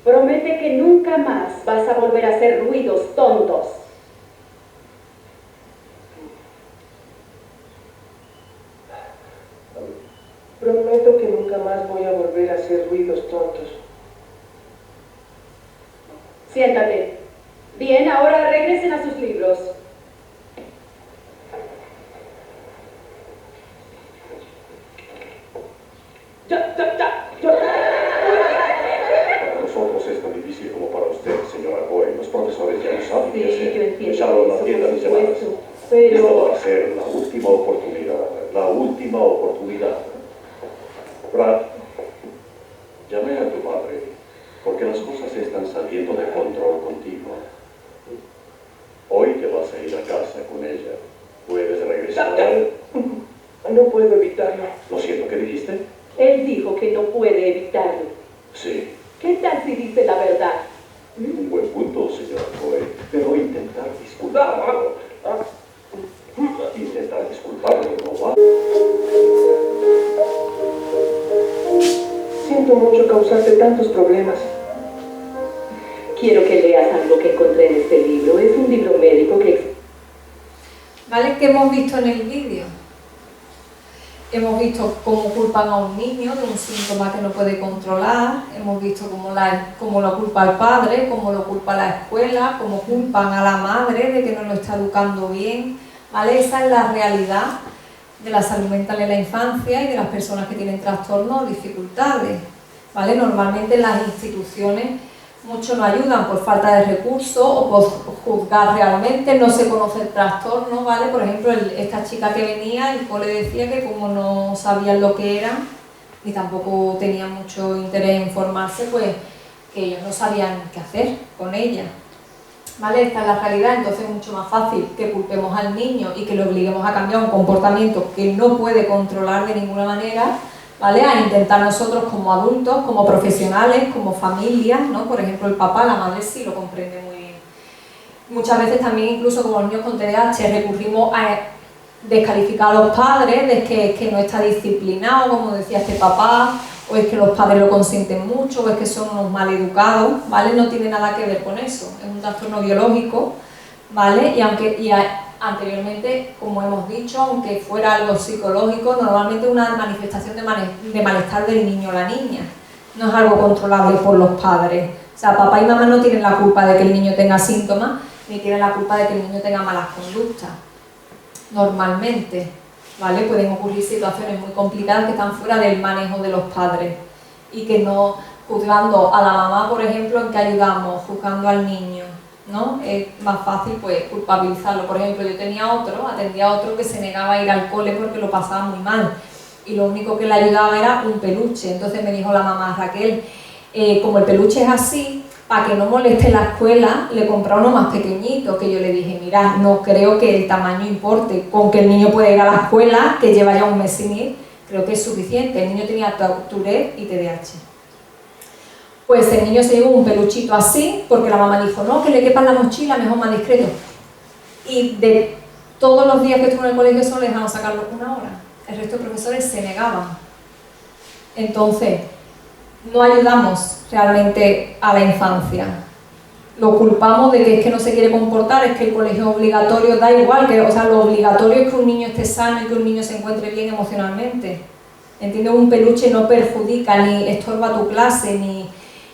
promete que nunca más vas a volver a hacer ruidos tontos. Prometo que nunca más voy a volver a hacer ruidos tontos. Siéntate. Bien, ahora regresen a sus libros. Para nosotros es tan difícil como para usted, señora Cohen. Los profesores ya no saben qué hacer. Sí, yo entiendo Echaron la eso, tienda por de llamadas. supuesto, pero... Esta va a ser la última oportunidad. La última oportunidad. Brad, llamé a tu madre porque las cosas están saliendo de control contigo. Hoy te vas a ir a casa con ella. ¿Puedes regresar? No puedo evitarlo. Lo siento, ¿qué dijiste? Él dijo que no puede evitarlo. Sí. ¿Qué tal si dice la verdad? Un buen punto, señora Cohen. Pero intentar disculparlo. Intentar disculparlo no va. Siento mucho causarte tantos problemas. Quiero que leas algo que encontré en este libro. Es un libro médico que... ¿Vale? ¿Qué hemos visto en el vídeo? Hemos visto cómo culpan a un niño de un síntoma que no puede controlar, hemos visto cómo lo culpa el padre, cómo lo culpa la escuela, cómo culpan a la madre de que no lo está educando bien, ¿vale? Esa es la realidad de la salud mental en la infancia y de las personas que tienen trastornos o dificultades, ¿vale? Normalmente las instituciones muchos no ayudan por falta de recursos o por juzgar realmente, no se conoce el trastorno, ¿vale? Por ejemplo, esta chica que venía, el cole decía que como no sabían lo que eran, ni tampoco tenían mucho interés en formarse, pues que ellos no sabían qué hacer con ella. ¿Vale? Esta es la realidad, entonces es mucho más fácil que culpemos al niño y que le obliguemos a cambiar un comportamiento que no puede controlar de ninguna manera, ¿vale? A intentar nosotros como adultos, como profesionales, como familia, ¿no? Por ejemplo, el papá, la madre sí lo comprende muy bien. Muchas veces también, incluso como niños con TDAH, recurrimos a descalificar a los padres de que no está disciplinado, como decía este papá, o es que los padres lo consienten mucho, o es que son unos maleducados, ¿vale? No tiene nada que ver con eso, es un trastorno biológico, ¿vale? Anteriormente, como hemos dicho, aunque fuera algo psicológico, normalmente es una manifestación de malestar del niño o la niña, no es algo controlable por los padres. O sea, papá y mamá no tienen la culpa de que el niño tenga síntomas, ni tienen la culpa de que el niño tenga malas conductas, normalmente. ¿Vale? Pueden ocurrir situaciones muy complicadas que están fuera del manejo de los padres y que no, juzgando a la mamá, por ejemplo, en que ayudamos, juzgando al niño, ¿no? Es más fácil pues culpabilizarlo. Por ejemplo, yo atendía a otro que se negaba a ir al cole porque lo pasaba muy mal y lo único que le ayudaba era un peluche. Entonces me dijo la mamá, Raquel, como el peluche es así, para que no moleste la escuela, le compré uno más pequeñito, que yo le dije, mira, no creo que el tamaño importe, con que el niño pueda ir a la escuela, que lleva ya un mes sin ir, creo que es suficiente. El niño tenía Tourette y TDAH. Pues el niño se llevó un peluchito así, porque la mamá dijo, no, que le quepa en la mochila, mejor más discreto. Y de todos los días que estuvo en el colegio solo le dejaban sacarlo una hora. El resto de profesores se negaban. Entonces, no ayudamos realmente a la infancia. Lo culpamos de que es que no se quiere comportar, es que el colegio es obligatorio, da igual, o sea, lo obligatorio es que un niño esté sano y que un niño se encuentre bien emocionalmente. ¿Entiendes? Un peluche no perjudica ni estorba tu clase, ni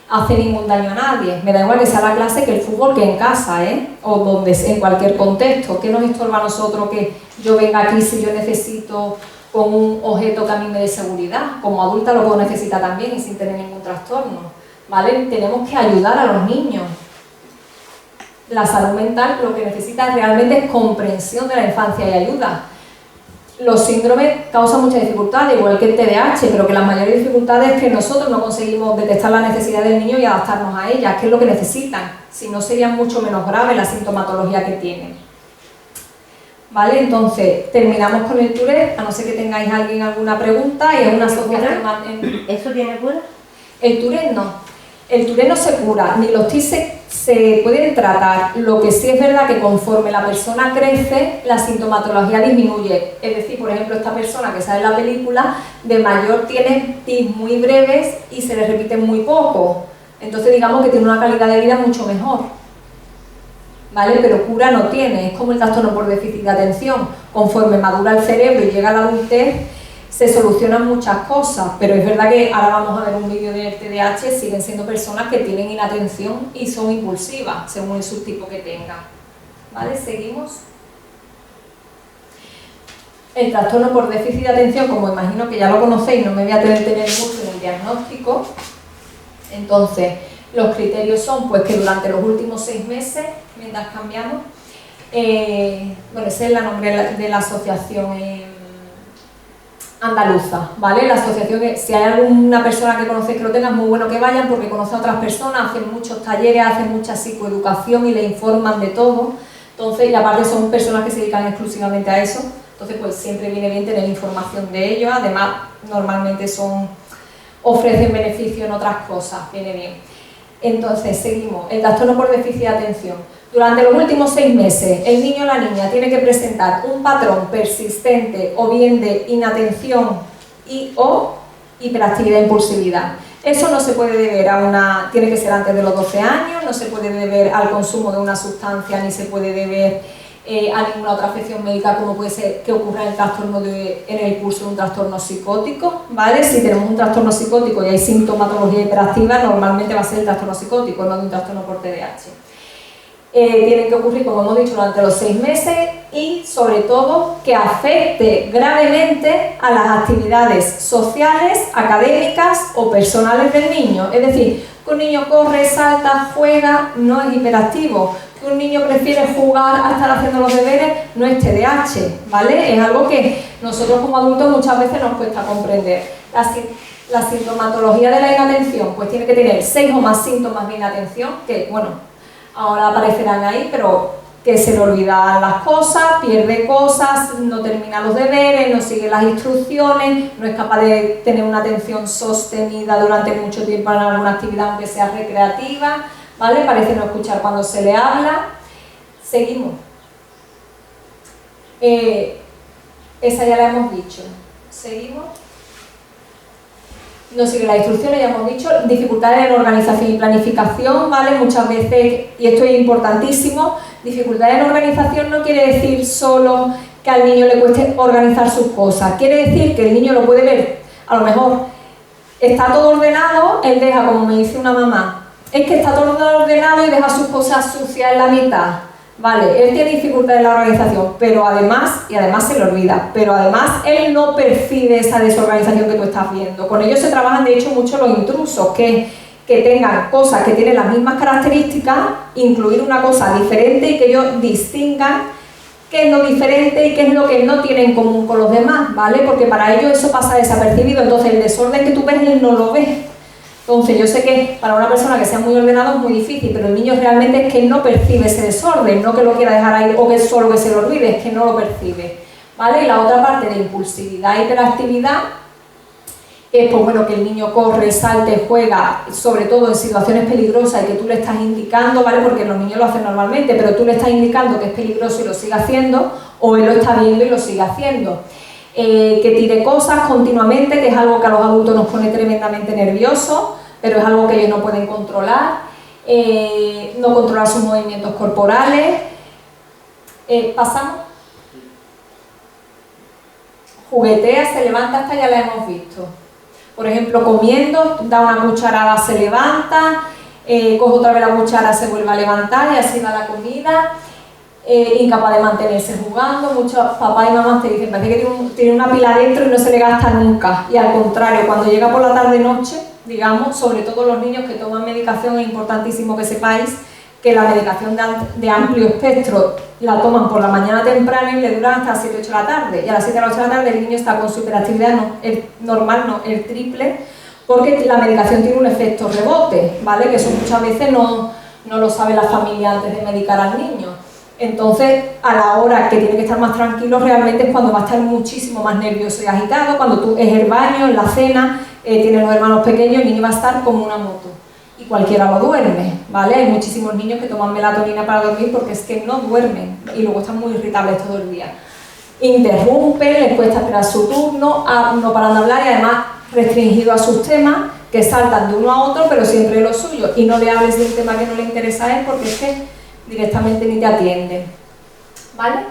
hace ningún daño a nadie. Me da igual que sea la clase que el fútbol, que en casa, o donde, en cualquier contexto. ¿Qué nos estorba a nosotros que yo venga aquí si yo necesito con un objeto que a mí me dé seguridad? Como adulta lo puedo necesitar también y sin tener ningún trastorno, ¿vale? Tenemos que ayudar a los niños. La salud mental lo que necesita realmente es comprensión de la infancia y ayuda. Los síndromes causan mucha dificultad, igual que el TDAH, pero que las mayores dificultades es que nosotros no conseguimos detectar la necesidad del niño y adaptarnos a ellas, que es lo que necesitan. Si no, sería mucho menos grave la sintomatología que tienen. ¿Vale? Entonces, terminamos con el Tourette, a no ser que tengáis alguna pregunta, y es una asociación... ¿Eso tiene cura? El Tourette no. El Tourette no se cura, ni los TIC se pueden tratar. Lo que sí es verdad que conforme la persona crece, la sintomatología disminuye. Es decir, por ejemplo, esta persona que sale en la película, de mayor tiene tics muy breves y se le repiten muy poco. Entonces digamos que tiene una calidad de vida mucho mejor. ¿Vale? Pero cura no tiene, es como el trastorno por déficit de atención. Conforme madura el cerebro y llega a la adultez, se solucionan muchas cosas, pero es verdad que ahora vamos a ver un vídeo del TDAH, siguen siendo personas que tienen inatención y son impulsivas, según el subtipo que tengan. ¿Vale? Seguimos. El trastorno por déficit de atención, como imagino que ya lo conocéis, no me voy a detener mucho en el diagnóstico. Entonces, los criterios son pues que durante los últimos 6 meses, mientras cambiamos, bueno, ese es el nombre de la asociación andaluza, ¿vale? La asociación, si hay alguna persona que conocéis que lo tenga, es muy bueno que vayan porque conocen a otras personas, hacen muchos talleres, hacen mucha psicoeducación y le informan de todo. Entonces, y aparte son personas que se dedican exclusivamente a eso, entonces pues siempre viene bien tener información de ellos. Además, normalmente ofrecen beneficio en otras cosas, viene bien. Entonces, seguimos. El trastorno por déficit de atención. Durante los últimos 6 meses, el niño o la niña tiene que presentar un patrón persistente o bien de inatención o hiperactividad e impulsividad. Eso no se puede deber tiene que ser antes de los 12 años, no se puede deber al consumo de una sustancia, ni se puede deber a ninguna otra afección médica, como puede ser que ocurra en el curso de un trastorno psicótico, ¿vale? Si tenemos un trastorno psicótico y hay sintomatología hiperactiva, normalmente va a ser el trastorno psicótico, no de un trastorno por TDAH. Tienen que ocurrir, como hemos dicho, durante los 6 meses y, sobre todo, que afecte gravemente a las actividades sociales, académicas o personales del niño. Es decir, que un niño corre, salta, juega, no es hiperactivo. que un niño prefiere jugar a estar haciendo los deberes no es TDAH, ¿vale? Es algo que nosotros como adultos muchas veces nos cuesta comprender. La sintomatología de la inatención, pues tiene que tener 6 o más síntomas de inatención, que bueno, ahora aparecerán ahí, pero que se le olvidan las cosas, pierde cosas, no termina los deberes, no sigue las instrucciones, no es capaz de tener una atención sostenida durante mucho tiempo en alguna actividad, aunque sea recreativa, ¿vale? Parece no escuchar cuando se le habla. Seguimos. Esa ya la hemos dicho. Seguimos. No sigue las instrucciones, ya hemos dicho. Dificultades en organización y planificación, ¿vale? Muchas veces, y esto es importantísimo, dificultades en organización no quiere decir solo que al niño le cueste organizar sus cosas. Quiere decir que el niño lo puede ver, a lo mejor está todo ordenado, él deja, como me dice una mamá, es que está todo ordenado y deja sus cosas sucias en la mitad. Vale, él tiene dificultad en la organización, pero además se le olvida, pero además él no percibe esa desorganización que tú estás viendo. Con ellos se trabajan de hecho mucho los intrusos, que tengan cosas que tienen las mismas características, incluir una cosa diferente y que ellos distingan qué es lo diferente y qué es lo que no tiene en común con los demás, ¿vale? Porque para ellos eso pasa desapercibido, entonces el desorden que tú ves él no lo ve. Entonces yo sé que para una persona que sea muy ordenado es muy difícil, pero el niño realmente es que no percibe ese desorden, no que lo quiera dejar ahí o que solo que se lo olvide, es que no lo percibe, ¿vale? Y la otra parte de impulsividad e hiperactividad es pues bueno, que el niño corre, salte, juega, sobre todo en situaciones peligrosas y que tú le estás indicando, ¿vale? Porque los niños lo hacen normalmente, pero tú le estás indicando que es peligroso y lo sigue haciendo, o él lo está viendo y lo sigue haciendo. Que tire cosas continuamente, que es algo que a los adultos nos pone tremendamente nerviosos, pero es algo que ellos no pueden controlar, no controlar sus movimientos corporales. Pasamos. Juguetea, se levanta, hasta ya la hemos visto. Por ejemplo, comiendo, da una cucharada, se levanta, coge otra vez la cuchara, se vuelve a levantar y así va la comida. Incapaz de mantenerse jugando. Muchos papás y mamás te dicen, parece que tiene una pila dentro y no se le gasta nunca, y al contrario, cuando llega por la tarde-noche, digamos, sobre todo los niños que toman medicación, es importantísimo que sepáis que la medicación de amplio espectro la toman por la mañana temprano y le duran hasta las 7 o 8 de la tarde, y a las 7 o 8 de la tarde el niño está con su hiperactividad normal, el triple, porque la medicación tiene un efecto rebote, ¿vale? Que eso muchas veces no lo sabe la familia antes de medicar al niño. Entonces, a la hora que tiene que estar más tranquilo, realmente es cuando va a estar muchísimo más nervioso y agitado. Cuando tú es el baño, en la cena, tienes los hermanos pequeños, el niño va a estar como una moto. Y cualquiera lo duerme, ¿vale? Hay muchísimos niños que toman melatonina para dormir porque es que no duermen y luego están muy irritables todo el día. Interrumpen, les cuesta esperar su turno, no paran de hablar y además restringido a sus temas, que saltan de uno a otro, pero siempre lo suyo. Y no le hables de un tema que no le interesa a él porque es que directamente ni te atienden, ¿vale?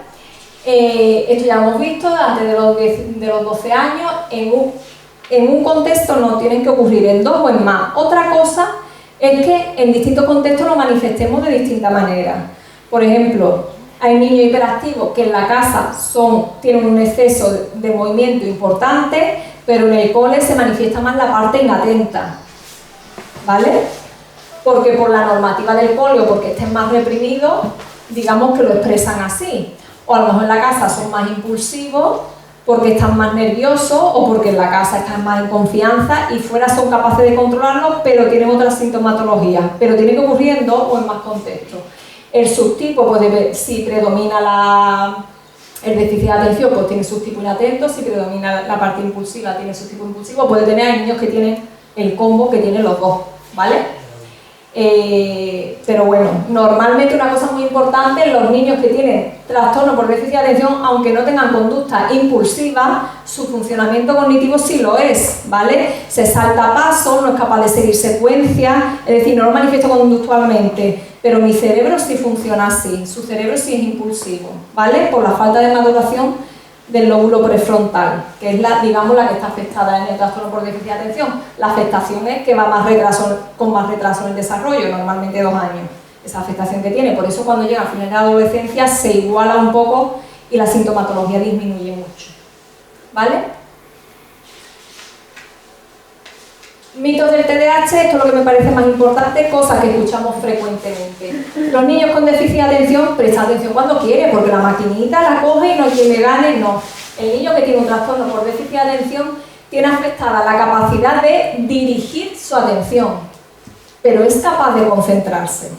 Esto ya lo hemos visto, antes de los 12 años, en un contexto no, tienen que ocurrir en 2 o en más. Otra cosa es que en distintos contextos lo manifestemos de distinta manera. Por ejemplo, hay niños hiperactivos que en la casa tienen un exceso de movimiento importante, pero en el cole se manifiesta más la parte inatenta, ¿vale? Porque por la normativa del cole o porque estén más reprimidos, digamos que lo expresan así. O a lo mejor en la casa son más impulsivos porque están más nerviosos o porque en la casa están más en confianza y fuera son capaces de controlarlos, pero tienen otras sintomatologías. Pero tiene que ocurrir en 2 o en más contextos. El subtipo, pues si predomina el déficit de atención, pues tiene subtipo inatento. Si predomina la parte impulsiva, tiene subtipo impulsivo. Puede tener, hay niños que tienen el combo que tienen los dos, ¿vale? Pero bueno, normalmente una cosa muy importante, los niños que tienen trastorno por déficit de atención, aunque no tengan conducta impulsiva, su funcionamiento cognitivo sí lo es, ¿vale? Se salta pasos, no es capaz de seguir secuencias, es decir, no lo manifiesto conductualmente, pero mi cerebro sí funciona así, su cerebro sí es impulsivo, ¿vale? Por la falta de maduración del lóbulo prefrontal, que es digamos la que está afectada en el trastorno por déficit de atención. La afectación es que va con más retraso en el desarrollo, normalmente 2 años, esa afectación que tiene. Por eso cuando llega a final de la adolescencia se iguala un poco y la sintomatología disminuye mucho, ¿vale? Mitos del TDAH, esto es lo que me parece más importante, cosas que escuchamos frecuentemente. Los niños con déficit de atención prestan atención cuando quiere, porque la maquinita la coge y no hay quien le gane, no. El niño que tiene un trastorno por déficit de atención tiene afectada la capacidad de dirigir su atención, pero es capaz de concentrarse,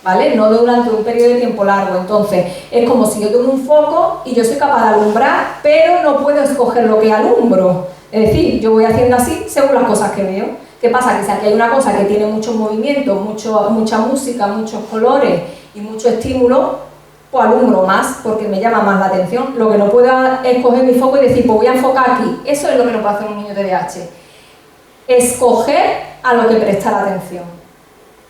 ¿vale? No durante un periodo de tiempo largo. Entonces, es como si yo tengo un foco y yo soy capaz de alumbrar, pero no puedo escoger lo que alumbro. Es decir, yo voy haciendo así según las cosas que veo. ¿Qué pasa? Que si aquí hay una cosa que tiene mucho movimiento, mucha música, muchos colores y mucho estímulo, pues alumbro más porque me llama más la atención. Lo que no puedo es coger mi foco y decir, pues voy a enfocar aquí. Eso es lo que no puede hacer un niño TDAH. Escoger a lo que prestar atención.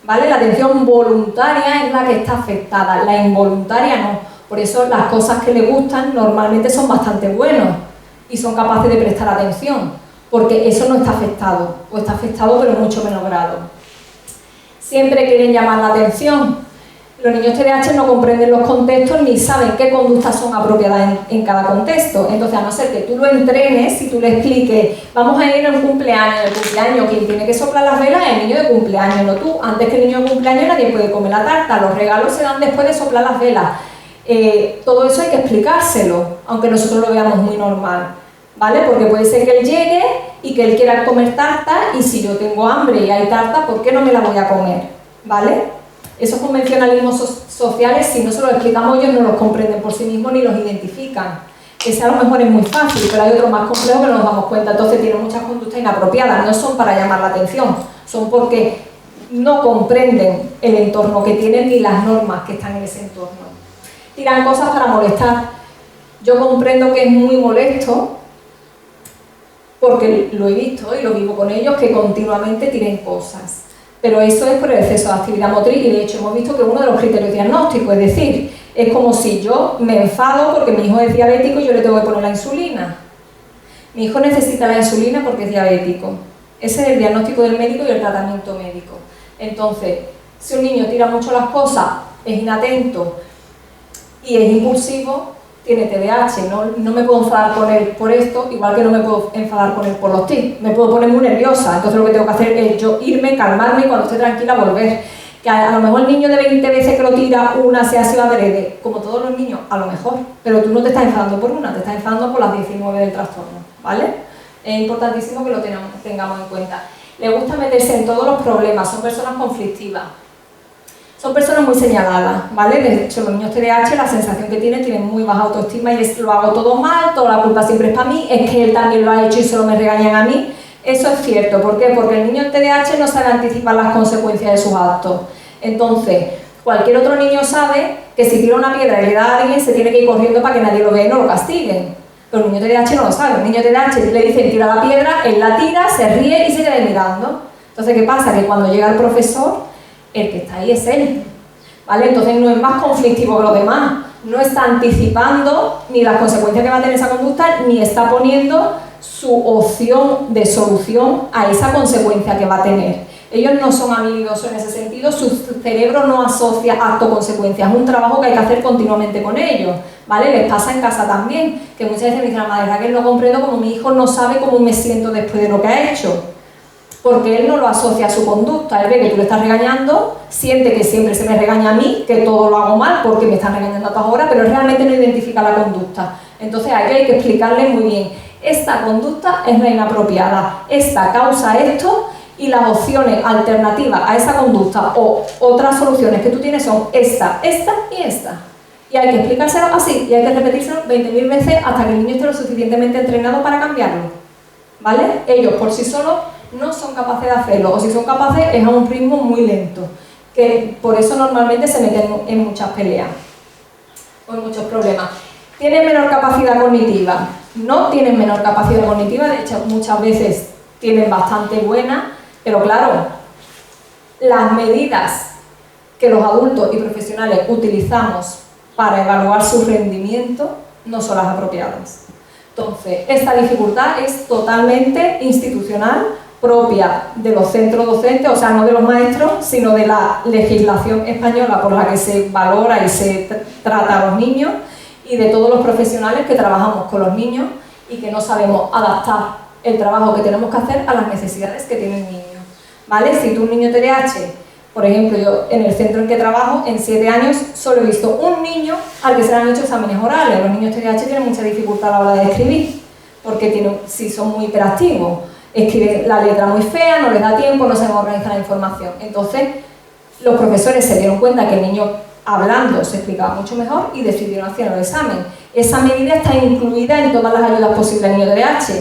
¿Vale? La atención voluntaria es la que está afectada, la involuntaria no. Por eso las cosas que le gustan normalmente son bastante buenos y son capaces de prestar atención, porque eso no está afectado, o está afectado pero en mucho menos grado. Siempre quieren llamar la atención. Los niños TDAH no comprenden los contextos ni saben qué conductas son apropiadas en cada contexto. Entonces, a no ser que tú lo entrenes y tú le expliques, vamos a ir a un cumpleaños, el cumpleaños, quien tiene que soplar las velas es el niño de cumpleaños, no tú. Antes que el niño de cumpleaños nadie puede comer la tarta, los regalos se dan después de soplar las velas. Todo eso hay que explicárselo, aunque nosotros lo veamos muy normal, ¿vale? Porque puede ser que él llegue y que él quiera comer tarta y si yo tengo hambre y hay tarta, ¿por qué no me la voy a comer? ¿Vale? Esos convencionalismos sociales, si no se los explicamos ellos, no los comprenden por sí mismos ni los identifican. Ese a lo mejor es muy fácil, pero hay otro más complejo que no nos damos cuenta. Entonces tienen muchas conductas inapropiadas, no son para llamar la atención, son porque no comprenden el entorno que tienen ni las normas que están en ese entorno. Tiran cosas para molestar. Yo comprendo que es muy molesto, porque lo he visto y lo vivo con ellos, que continuamente tiren cosas. Pero eso es por el exceso de actividad motriz y de hecho hemos visto que uno de los criterios diagnósticos, es decir, es como si yo me enfado porque mi hijo es diabético y yo le tengo que poner la insulina. Mi hijo necesita la insulina porque es diabético. Ese es el diagnóstico del médico y el tratamiento médico. Entonces, si un niño tira mucho las cosas, es inatento y es impulsivo, tiene TDAH, no me puedo enfadar con él por esto, igual que no me puedo enfadar con él por los tics, me puedo poner muy nerviosa, entonces lo que tengo que hacer es yo irme, calmarme y cuando esté tranquila volver. Que a lo mejor el niño de 20 veces que lo tira, una se ha sido adrede, como todos los niños, a lo mejor, pero tú no te estás enfadando por una, te estás enfadando por las 19 del trastorno, ¿vale? Es importantísimo que lo tengamos en cuenta. Le gusta meterse en todos los problemas, son personas conflictivas. Son personas muy señaladas, ¿vale? De hecho, los niños TDAH, la sensación que tienen muy baja autoestima y es lo hago todo mal, toda la culpa siempre es para mí, es que él también lo ha hecho y solo me regañan a mí. Eso es cierto, ¿por qué? Porque el niño TDAH no sabe anticipar las consecuencias de sus actos. Entonces, cualquier otro niño sabe que si tira una piedra y le da a alguien, se tiene que ir corriendo para que nadie lo vea y no lo castiguen. Pero el niño TDAH no lo sabe. El niño TDAH le dicen tira la piedra, él la tira, se ríe y se queda mirando. Entonces, ¿qué pasa? Que cuando llega el profesor, el que está ahí es él, ¿vale? Entonces no es más conflictivo que los demás, no está anticipando ni las consecuencias que va a tener esa conducta, ni está poniendo su opción de solución a esa consecuencia que va a tener. Ellos no son habilidosos en ese sentido, su cerebro no asocia acto-consecuencia, es un trabajo que hay que hacer continuamente con ellos, ¿vale? Les pasa en casa también, que muchas veces me dicen, la madre Raquel, no comprendo cómo mi hijo no sabe cómo me siento después de lo que ha hecho. Porque él no lo asocia a su conducta, él ve que tú le estás regañando, siente que siempre se me regaña a mí, que todo lo hago mal porque me están regañando a todas horas, pero realmente no identifica la conducta. Entonces aquí hay que explicarle muy bien, esta conducta es la inapropiada, esta causa esto y las opciones alternativas a esa conducta o otras soluciones que tú tienes son esta, esta y esta. Y hay que explicárselo así y hay que repetírselo 20.000 veces hasta que el niño esté lo suficientemente entrenado para cambiarlo, ¿vale? Ellos por sí solos no son capaces de hacerlo, o si son capaces es a un ritmo muy lento, que por eso normalmente se meten en muchas peleas o en muchos problemas. ¿Tienen menor capacidad cognitiva? No tienen menor capacidad cognitiva, de hecho muchas veces tienen bastante buena, pero claro, las medidas que los adultos y profesionales utilizamos para evaluar su rendimiento no son las apropiadas. Entonces, esta dificultad es totalmente institucional, propia de los centros docentes, o sea, no de los maestros, sino de la legislación española por la que se valora y se trata a los niños y de todos los profesionales que trabajamos con los niños y que no sabemos adaptar el trabajo que tenemos que hacer a las necesidades que tiene el niño. ¿vale? Si tú un niño TDAH, por ejemplo, yo en el centro en que trabajo, en 7 años solo he visto un niño al que se le han hecho exámenes orales. Los niños TDAH tienen mucha dificultad a la hora de escribir, porque si son muy hiperactivos, escriben la letra muy fea, no les da tiempo, no saben organizar la información. Entonces, los profesores se dieron cuenta que el niño hablando se explicaba mucho mejor y decidieron hacer el examen. Esa medida está incluida en todas las ayudas posibles al niño TDAH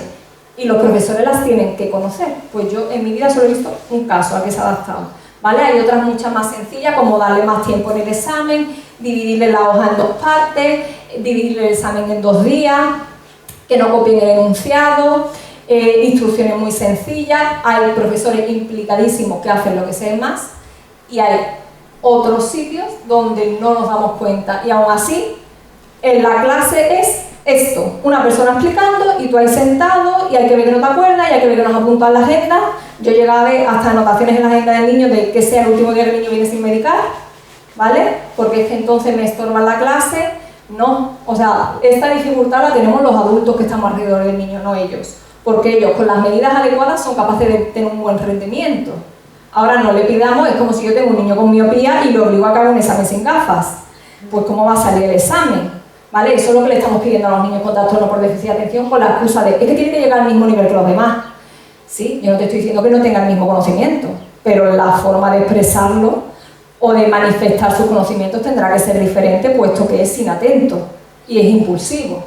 y los profesores las tienen que conocer. Pues yo en mi vida solo he visto un caso al que se ha adaptado, ¿vale? Hay otras muchas más sencillas, como darle más tiempo en el examen, dividirle la hoja en 2 partes, dividirle el examen en 2 días, que no copien el enunciado, instrucciones muy sencillas. Hay profesores implicadísimos que hacen lo que sea más y hay otros sitios donde no nos damos cuenta y aún así en la clase es esto, una persona explicando y tú ahí sentado y hay que ver que no te acuerdas y hay que ver que nos apunta en la agenda. Yo he llegado a ver hasta anotaciones en la agenda del niño de que sea el último día que el niño viene sin medicar, ¿vale? Porque es que entonces me estorba la clase. No, o sea, esta dificultad la tenemos los adultos que estamos alrededor del niño, no ellos, porque ellos con las medidas adecuadas son capaces de tener un buen rendimiento. Ahora no le pidamos, es como si yo tengo un niño con miopía y lo obligo a que haga un examen sin gafas. Pues ¿cómo va a salir el examen? ¿Vale? Eso es lo que le estamos pidiendo a los niños con trastorno por déficit de atención con la excusa de es que tiene que llegar al mismo nivel que los demás. Sí, yo no te estoy diciendo que no tenga el mismo conocimiento, pero la forma de expresarlo o de manifestar sus conocimientos tendrá que ser diferente, puesto que es inatento y es impulsivo.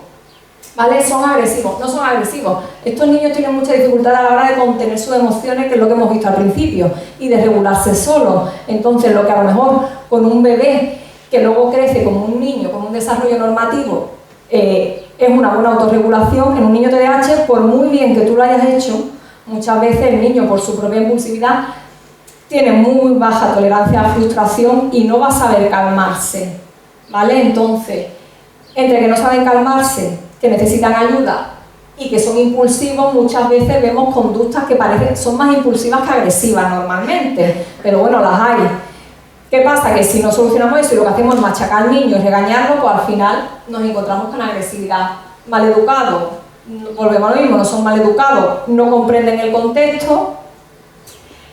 ¿Vale? Son agresivos, no son agresivos. Estos niños tienen mucha dificultad a la hora de contener sus emociones, que es lo que hemos visto al principio, y de regularse solos. Entonces, lo que a lo mejor con un bebé que luego crece como un niño, con un desarrollo normativo, es una buena autorregulación, en un niño TDAH, por muy bien que tú lo hayas hecho, muchas veces el niño, por su propia impulsividad, tiene muy baja tolerancia a la frustración y no va a saber calmarse, ¿vale? Entonces, entre que no saben calmarse, que necesitan ayuda y que son impulsivos, muchas veces vemos conductas que son más impulsivas que agresivas normalmente, pero bueno, las hay. ¿Qué pasa? Que si no solucionamos eso y lo que hacemos es machacar al niño y regañarlo, pues al final nos encontramos con agresividad. Maleducados, volvemos a lo mismo, no son maleducados, no comprenden el contexto.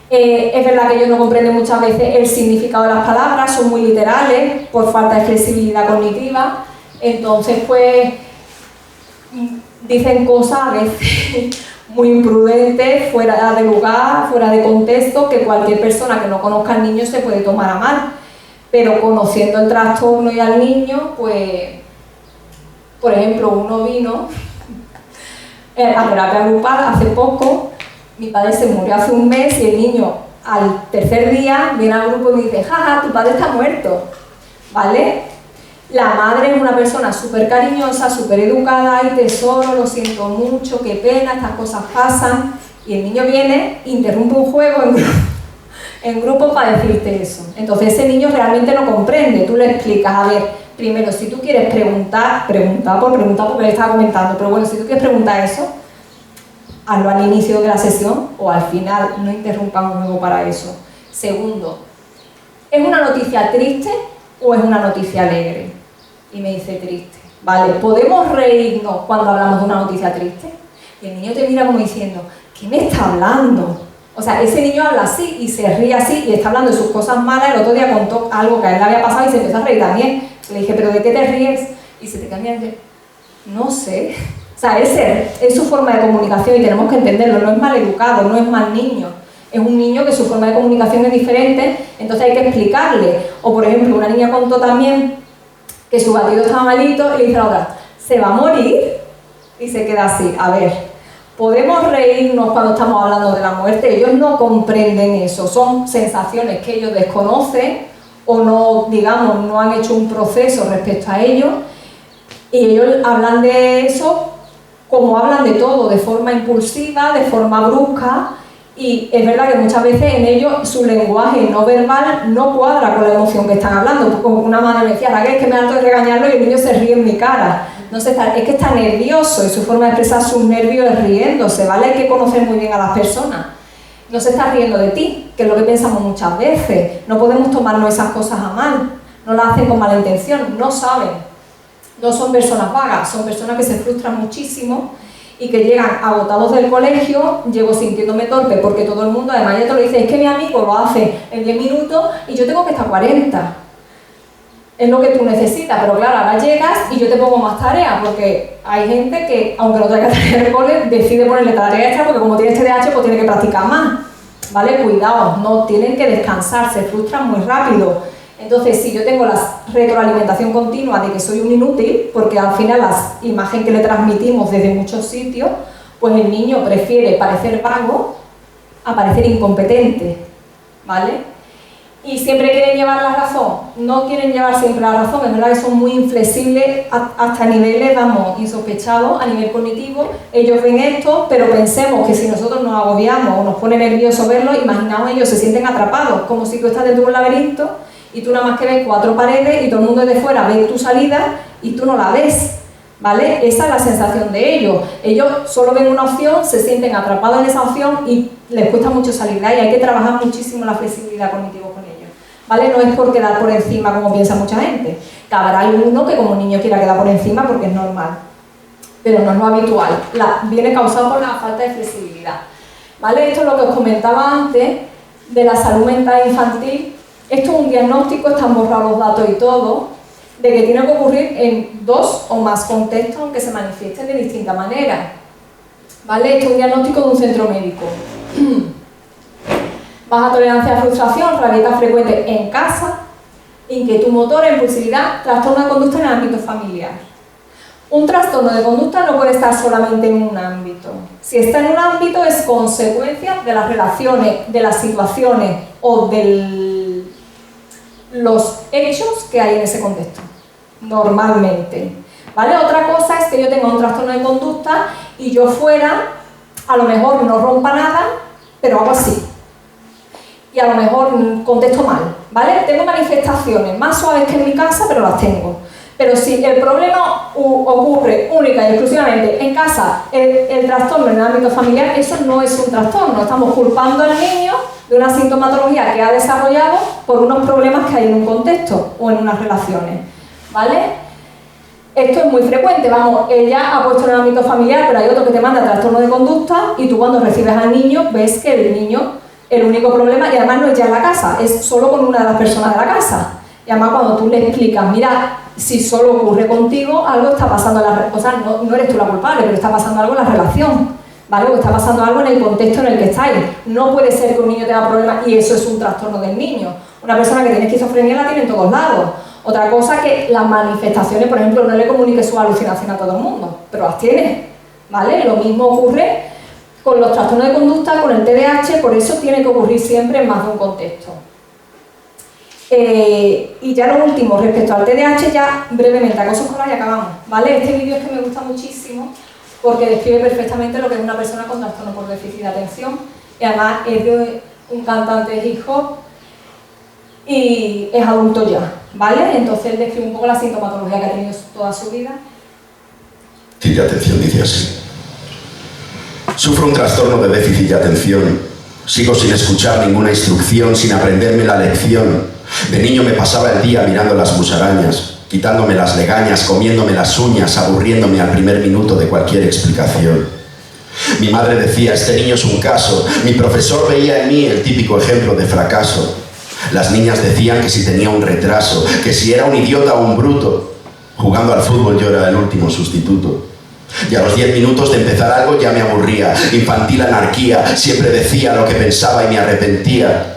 Es verdad que ellos no comprenden muchas veces el significado de las palabras, son muy literales por falta de flexibilidad cognitiva, entonces pues dicen cosas a veces muy imprudentes, fuera de lugar, fuera de contexto, que cualquier persona que no conozca al niño se puede tomar a mal, pero conociendo el trastorno y al niño, pues, por ejemplo, uno vino a terapia grupal hace poco. Mi padre se murió hace un mes y el niño al tercer día viene al grupo y me dice, jaja, tu padre está muerto, ¿vale? La madre es una persona súper cariñosa, súper educada, ay tesoro, lo siento mucho, qué pena, estas cosas pasan. Y el niño viene, interrumpe un juego en grupo para decirte eso. Entonces ese niño realmente no comprende, tú le explicas, a ver, primero si tú quieres preguntar porque le estaba comentando, pero bueno, si tú quieres preguntar eso, hazlo al inicio de la sesión o al final, no interrumpamos luego para eso. Segundo, ¿es una noticia triste o es una noticia alegre? Y me dice triste. Vale, ¿podemos reírnos cuando hablamos de una noticia triste? Y el niño te mira como diciendo, ¿qué me está hablando? O sea, ese niño habla así y se ríe así y está hablando de sus cosas malas. El otro día contó algo que a él le había pasado y se empezó a reír también. Le dije, ¿pero de qué te ríes? Y se te cambia de... No sé. O sea, es su forma de comunicación y tenemos que entenderlo. No es mal educado, no es mal niño. Es un niño que su forma de comunicación es diferente, entonces hay que explicarle. O por ejemplo, una niña contó también que su batido estaba malito y le dice a la otra, ¿se va a morir? Y se queda así, a ver, podemos reírnos cuando estamos hablando de la muerte, ellos no comprenden eso, son sensaciones que ellos desconocen o no, digamos, no han hecho un proceso respecto a ello y ellos hablan de eso como hablan de todo, de forma impulsiva, de forma brusca. Y es verdad que muchas veces en ellos su lenguaje no verbal no cuadra con la emoción que están hablando. Como una madre me decía, Raquel, es que me harto de regañarlo y el niño se ríe en mi cara. No sé, es que está nervioso y su forma de expresar sus nervios es riéndose, ¿vale? Hay que conocer muy bien a las personas. No se está riendo de ti, que es lo que pensamos muchas veces. No podemos tomarnos esas cosas a mal. No las hacen con mala intención, no saben. No son personas vagas, son personas que se frustran muchísimo y que llegan agotados del colegio, llego sintiéndome torpe porque todo el mundo, además ya te lo dice, es que mi amigo lo hace en 10 minutos y yo tengo que estar 40. Es lo que tú necesitas, pero claro, ahora llegas y yo te pongo más tareas, porque hay gente que, aunque no traiga tareas del cole, decide ponerle tarea extra porque como tiene TDAH, pues tiene que practicar más. ¿Vale? Cuidado, no tienen que descansar, se frustran muy rápido. Entonces, si yo tengo la retroalimentación continua de que soy un inútil, porque al final la imagen que le transmitimos desde muchos sitios, pues el niño prefiere parecer vago a parecer incompetente, ¿vale? Y siempre quieren llevar la razón, no quieren llevar siempre la razón, es verdad que son muy inflexibles hasta niveles, vamos, insospechados a nivel cognitivo. Ellos ven esto, pero pensemos que si nosotros nos agobiamos o nos pone nervioso verlo, imaginaos ellos se sienten atrapados, como si tú estás dentro de un laberinto y tú nada más que ves 4 paredes y todo el mundo desde fuera ve tu salida y tú no la ves, ¿vale? Esa es la sensación de ellos. Ellos solo ven una opción, se sienten atrapados en esa opción y les cuesta mucho salir de ahí. Hay que trabajar muchísimo la flexibilidad cognitiva con ellos, ¿vale? No es por quedar por encima como piensa mucha gente, que habrá alguno que como niño quiera quedar por encima porque es normal, pero no es lo habitual, viene causado por la falta de flexibilidad, ¿vale? Esto es lo que os comentaba antes de la salud mental infantil. Esto es un diagnóstico, están borrados los datos y todo, de que tiene que ocurrir en 2 o más contextos aunque se manifiesten de distinta manera, ¿vale? Esto es un diagnóstico de un centro médico. Baja tolerancia a frustración, rabieta frecuente en casa, inquietud motora, impulsividad, trastorno de conducta en el ámbito familiar. Un trastorno de conducta no puede estar solamente en un ámbito. Si está en un ámbito es consecuencia de las relaciones, de las situaciones o de los hechos que hay en ese contexto, normalmente, ¿vale? Otra cosa es que yo tenga un trastorno de conducta y yo fuera, a lo mejor no rompa nada, pero hago así. Y a lo mejor contesto mal, ¿vale? Tengo manifestaciones más suaves que en mi casa, pero las tengo. Pero si el problema ocurre única y exclusivamente en casa, el trastorno en el ámbito familiar, eso no es un trastorno. Estamos culpando al niño de una sintomatología que ha desarrollado por unos problemas que hay en un contexto o en unas relaciones, ¿vale? Esto es muy frecuente, vamos, ella ha puesto en el ámbito familiar, pero hay otro que te manda trastorno de conducta y tú cuando recibes al niño ves que el niño, el único problema, y además no es ya en la casa, es solo con una de las personas de la casa. Y además cuando tú le explicas, mira, si solo ocurre contigo, algo está pasando en la... O sea, no eres tú la culpable, pero está pasando algo en la relación, ¿vale? O está pasando algo en el contexto en el que estáis. No puede ser que un niño tenga problemas y eso es un trastorno del niño. Una persona que tiene esquizofrenia la tiene en todos lados. Otra cosa que las manifestaciones, por ejemplo, no le comunique su alucinación a todo el mundo, pero las tiene, ¿vale? Lo mismo ocurre con los trastornos de conducta, con el TDAH, por eso tiene que ocurrir siempre en más de un contexto. Y ya lo último, respecto al TDAH, ya brevemente, acoso escolar y acabamos, ¿vale? Este vídeo es que me gusta muchísimo porque describe perfectamente lo que es una persona con trastorno por déficit de atención y además es de un cantante de hip hop y es adulto ya, ¿vale? Entonces él describe un poco la sintomatología que ha tenido toda su vida. Déficit de atención dice así: sufro un trastorno de déficit de atención, sigo sin escuchar ninguna instrucción, sin aprenderme la lección. De niño me pasaba el día mirando las musarañas, quitándome las legañas, comiéndome las uñas, aburriéndome al primer minuto de cualquier explicación. Mi madre decía, este niño es un caso. Mi profesor veía en mí el típico ejemplo de fracaso. Las niñas decían que si tenía un retraso, que si era un idiota o un bruto. Jugando al fútbol yo era el último sustituto. Y a los 10 minutos de empezar algo ya me aburría. Infantil anarquía, siempre decía lo que pensaba y me arrepentía.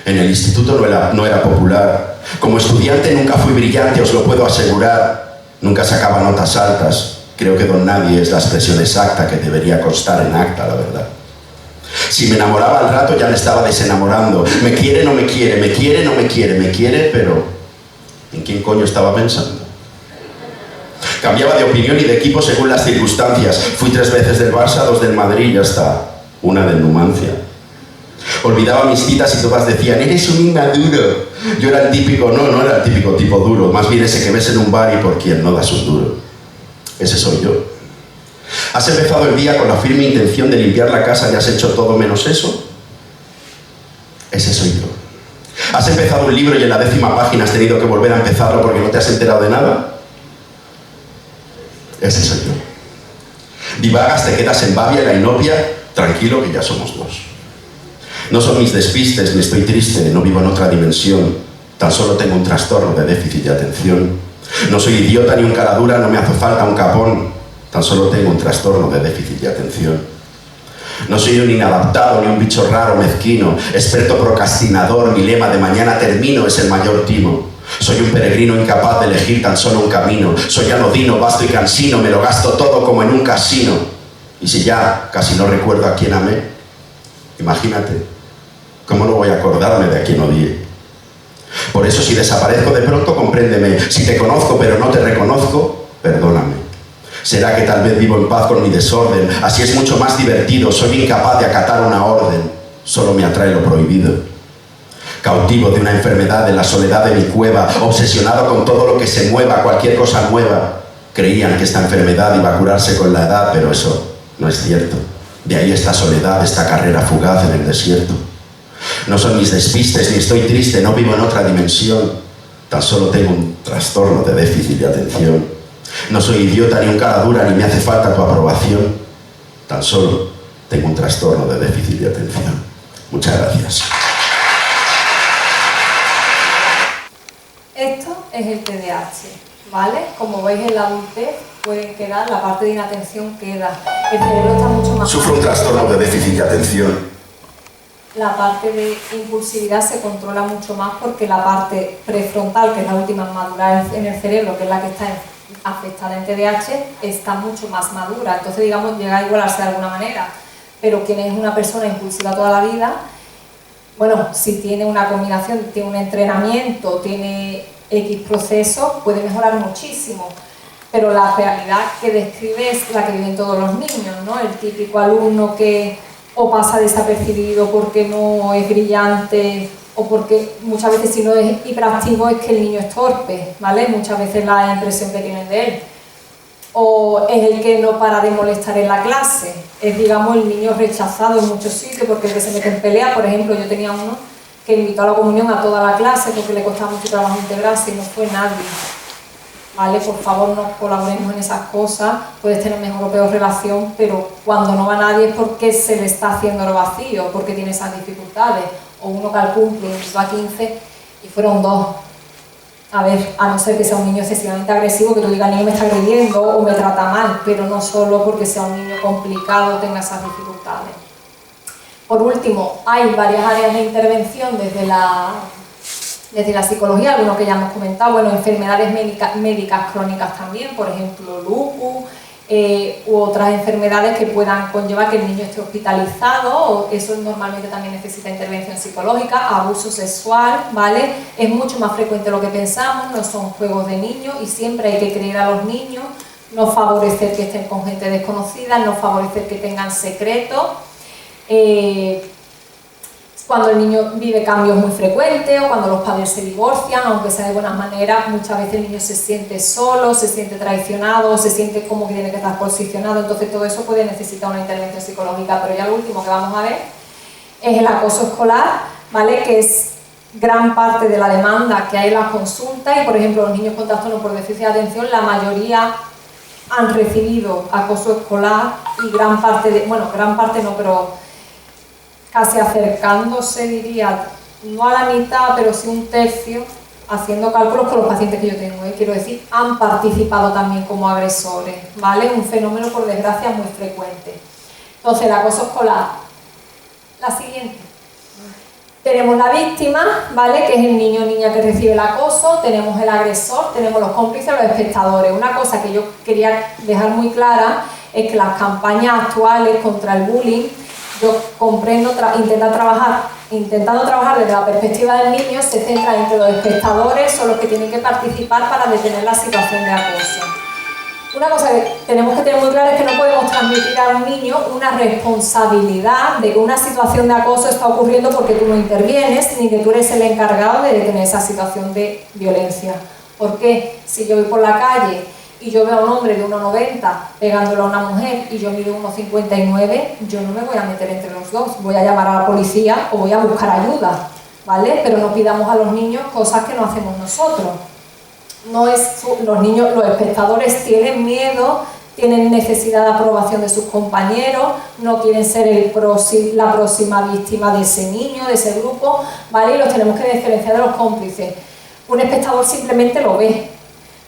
En el instituto no era popular. Como estudiante nunca fui brillante, os lo puedo asegurar. Nunca sacaba notas altas. Creo que don nadie es la expresión exacta que debería constar en acta, la verdad. Si me enamoraba al rato ya me estaba desenamorando. Me quiere, no me quiere, me quiere, no me quiere, me quiere, pero ¿en quién coño estaba pensando? Cambiaba de opinión y de equipo según las circunstancias. Fui 3 veces del Barça, 2 del Madrid y hasta una del Numancia. Olvidaba mis citas y todas decían, eres un inmaduro. Yo era el típico, no era el típico tipo duro, más bien ese que ves en un bar y por quien no das un duro. Ese soy yo. ¿Has empezado el día con la firme intención de limpiar la casa y has hecho todo menos eso? Ese soy yo. ¿Has empezado un libro y en la 10ª página has tenido que volver a empezarlo porque no te has enterado de nada? Ese soy yo. Divagas, te quedas en Babia y la inopia, tranquilo que ya somos dos. No son mis despistes, ni estoy triste, no vivo en otra dimensión. Tan solo tengo un trastorno de déficit de atención. No soy idiota ni un cara dura, no me hace falta un capón. Tan solo tengo un trastorno de déficit de atención. No soy un inadaptado ni un bicho raro mezquino, experto procrastinador, mi lema de mañana termino es el mayor timo. Soy un peregrino incapaz de elegir tan solo un camino. Soy anodino, vasto y cansino, me lo gasto todo como en un casino. Y si ya casi no recuerdo a quién amé, imagínate, ¿cómo no voy a acordarme de a quién odié? Por eso si desaparezco de pronto, compréndeme. Si te conozco pero no te reconozco, perdóname. Será que tal vez vivo en paz con mi desorden, así es mucho más divertido, soy incapaz de acatar una orden, solo me atrae lo prohibido. Cautivo de una enfermedad en la soledad de mi cueva, obsesionado con todo lo que se mueva, cualquier cosa nueva. Creían que esta enfermedad iba a curarse con la edad, pero eso no es cierto. De ahí esta soledad, esta carrera fugaz en el desierto. No son mis despistes, ni estoy triste, no vivo en otra dimensión. Tan solo tengo un trastorno de déficit de atención. No soy idiota ni un cara dura, ni me hace falta tu aprobación. Tan solo tengo un trastorno de déficit de atención. Muchas gracias. Esto es el TDAH, ¿vale? Como veis en la adultez pueden quedar, la parte de inatención queda. El cerebro está mucho más... Sufro un trastorno de déficit de atención. La parte de impulsividad se controla mucho más porque la parte prefrontal, que es la última en madurar en el cerebro, que es la que está afectada en TDAH, está mucho más madura. Entonces, digamos, llega a igualarse de alguna manera. Pero quien es una persona impulsiva toda la vida, bueno, si tiene una combinación, tiene un entrenamiento, tiene X procesos, puede mejorar muchísimo. Pero la realidad que describe es la que viven todos los niños, ¿no? El típico alumno que o pasa desapercibido porque no es brillante o porque muchas veces si no es hiperactivo es que el niño es torpe, ¿vale? Muchas veces la impresión que tienen de él. O es el que no para de molestar en la clase, es digamos el niño rechazado en muchos sitios porque el que se mete en pelea. Por ejemplo, yo tenía uno que invitó a la comunión a toda la clase porque le costaba mucho trabajo integrarse y no fue nadie. ¿Vale? Por favor, no colaboremos en esas cosas, puedes tener mejor o peor relación, pero cuando no va nadie es porque se le está haciendo el vacío, porque tiene esas dificultades. O uno que al cumple va a 15 y fueron 2. A ver, a no ser que sea un niño excesivamente agresivo, que tú digas, el niño me está agrediendo o me trata mal, pero no solo porque sea un niño complicado o tenga esas dificultades. Por último, hay varias áreas de intervención desde la psicología, algunos que ya hemos comentado, bueno, enfermedades médicas crónicas también, por ejemplo, lupus, u otras enfermedades que puedan conllevar que el niño esté hospitalizado, o eso normalmente también necesita intervención psicológica, abuso sexual, ¿vale? Es mucho más frecuente de lo que pensamos, no son juegos de niños y siempre hay que creer a los niños, no favorecer que estén con gente desconocida, no favorecer que tengan secretos. Cuando el niño vive cambios muy frecuentes o cuando los padres se divorcian, aunque sea de buenas maneras, muchas veces el niño se siente solo, se siente traicionado, se siente como que tiene que estar posicionado, entonces todo eso puede necesitar una intervención psicológica. Pero ya lo último que vamos a ver es el acoso escolar, ¿vale? Que es gran parte de la demanda que hay en las consultas y, por ejemplo, los niños con trastorno por déficit de atención, la mayoría han recibido acoso escolar y gran parte no, pero casi acercándose, diría, no a la mitad, pero sí un tercio, haciendo cálculos con los pacientes que yo tengo, quiero decir, han participado también como agresores, ¿vale? Un fenómeno, por desgracia, muy frecuente. Entonces, el acoso escolar. La siguiente. Tenemos la víctima, ¿vale? Que es el niño o niña que recibe el acoso, tenemos el agresor, tenemos los cómplices, los espectadores. Una cosa que yo quería dejar muy clara es que las campañas actuales contra el bullying, yo comprendo, intentando trabajar desde la perspectiva del niño, se centra en que los espectadores son los que tienen que participar para detener la situación de acoso. Una cosa que tenemos que tener muy clara es que no podemos transmitir a un niño una responsabilidad de que una situación de acoso está ocurriendo porque tú no intervienes, ni que tú eres el encargado de detener esa situación de violencia. ¿Por qué? Si yo voy por la calle y yo veo a un hombre de 1,90 pegándolo a una mujer y yo mido 1,59, yo no me voy a meter entre los dos, voy a llamar a la policía o voy a buscar ayuda, ¿vale? Pero no pidamos a los niños cosas que no hacemos nosotros. Los niños, los espectadores tienen miedo, tienen necesidad de aprobación de sus compañeros, no quieren ser la próxima víctima de ese niño, de ese grupo, ¿vale? Y los tenemos que diferenciar de los cómplices. Un espectador simplemente lo ve,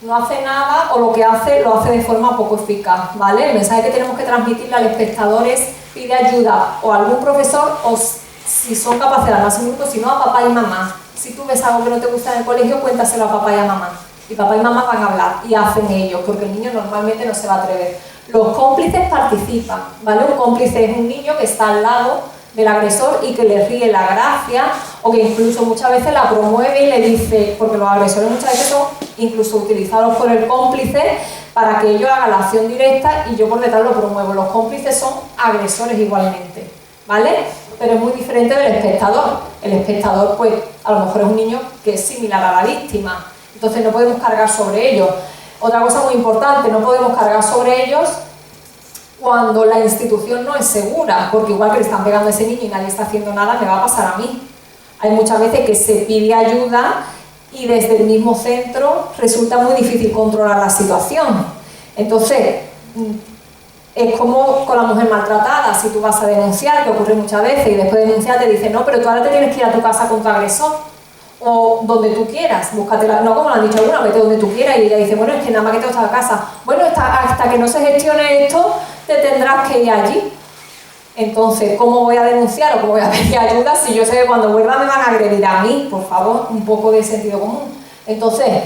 no hace nada o lo que hace lo hace de forma poco eficaz, ¿vale? El mensaje que tenemos que transmitirle al espectador es: pide ayuda o a algún profesor o, si son capaces de darse un grupo, si no, a papá y mamá. Si tú ves algo que no te gusta en el colegio, cuéntaselo a papá y a mamá. Y papá y mamá van a hablar y hacen ellos, porque el niño normalmente no se va a atrever. Los cómplices participan, ¿vale? Un cómplice es un niño que está al lado del agresor y que le ríe la gracia, o que incluso muchas veces la promueve y le dice, porque los agresores muchas veces son incluso utilizados por el cómplice para que ellos hagan la acción directa y yo por detrás lo promuevo. Los cómplices son agresores igualmente, ¿vale? Pero es muy diferente del espectador. El espectador, pues, a lo mejor es un niño que es similar a la víctima, entonces no podemos cargar sobre ellos. Otra cosa muy importante, no podemos cargar sobre ellos cuando la institución no es segura, porque igual que le están pegando a ese niño y nadie está haciendo nada, me va a pasar a mí. Hay muchas veces que se pide ayuda y desde el mismo centro resulta muy difícil controlar la situación. Entonces, es como con la mujer maltratada. Si tú vas a denunciar, que ocurre muchas veces, y después de denunciar te dicen: no, pero tú ahora te tienes que ir a tu casa con tu agresor, o donde tú quieras, búscatela, no como lo han dicho algunos, vete donde tú quieras, y ella dice: bueno, es que nada más que tengo esta casa, bueno, hasta que no se gestione esto, te tendrás que ir allí. Entonces, ¿cómo voy a denunciar o cómo voy a pedir ayuda si yo sé que cuando vuelva me van a agredir a mí? Por favor, un poco de sentido común. Entonces,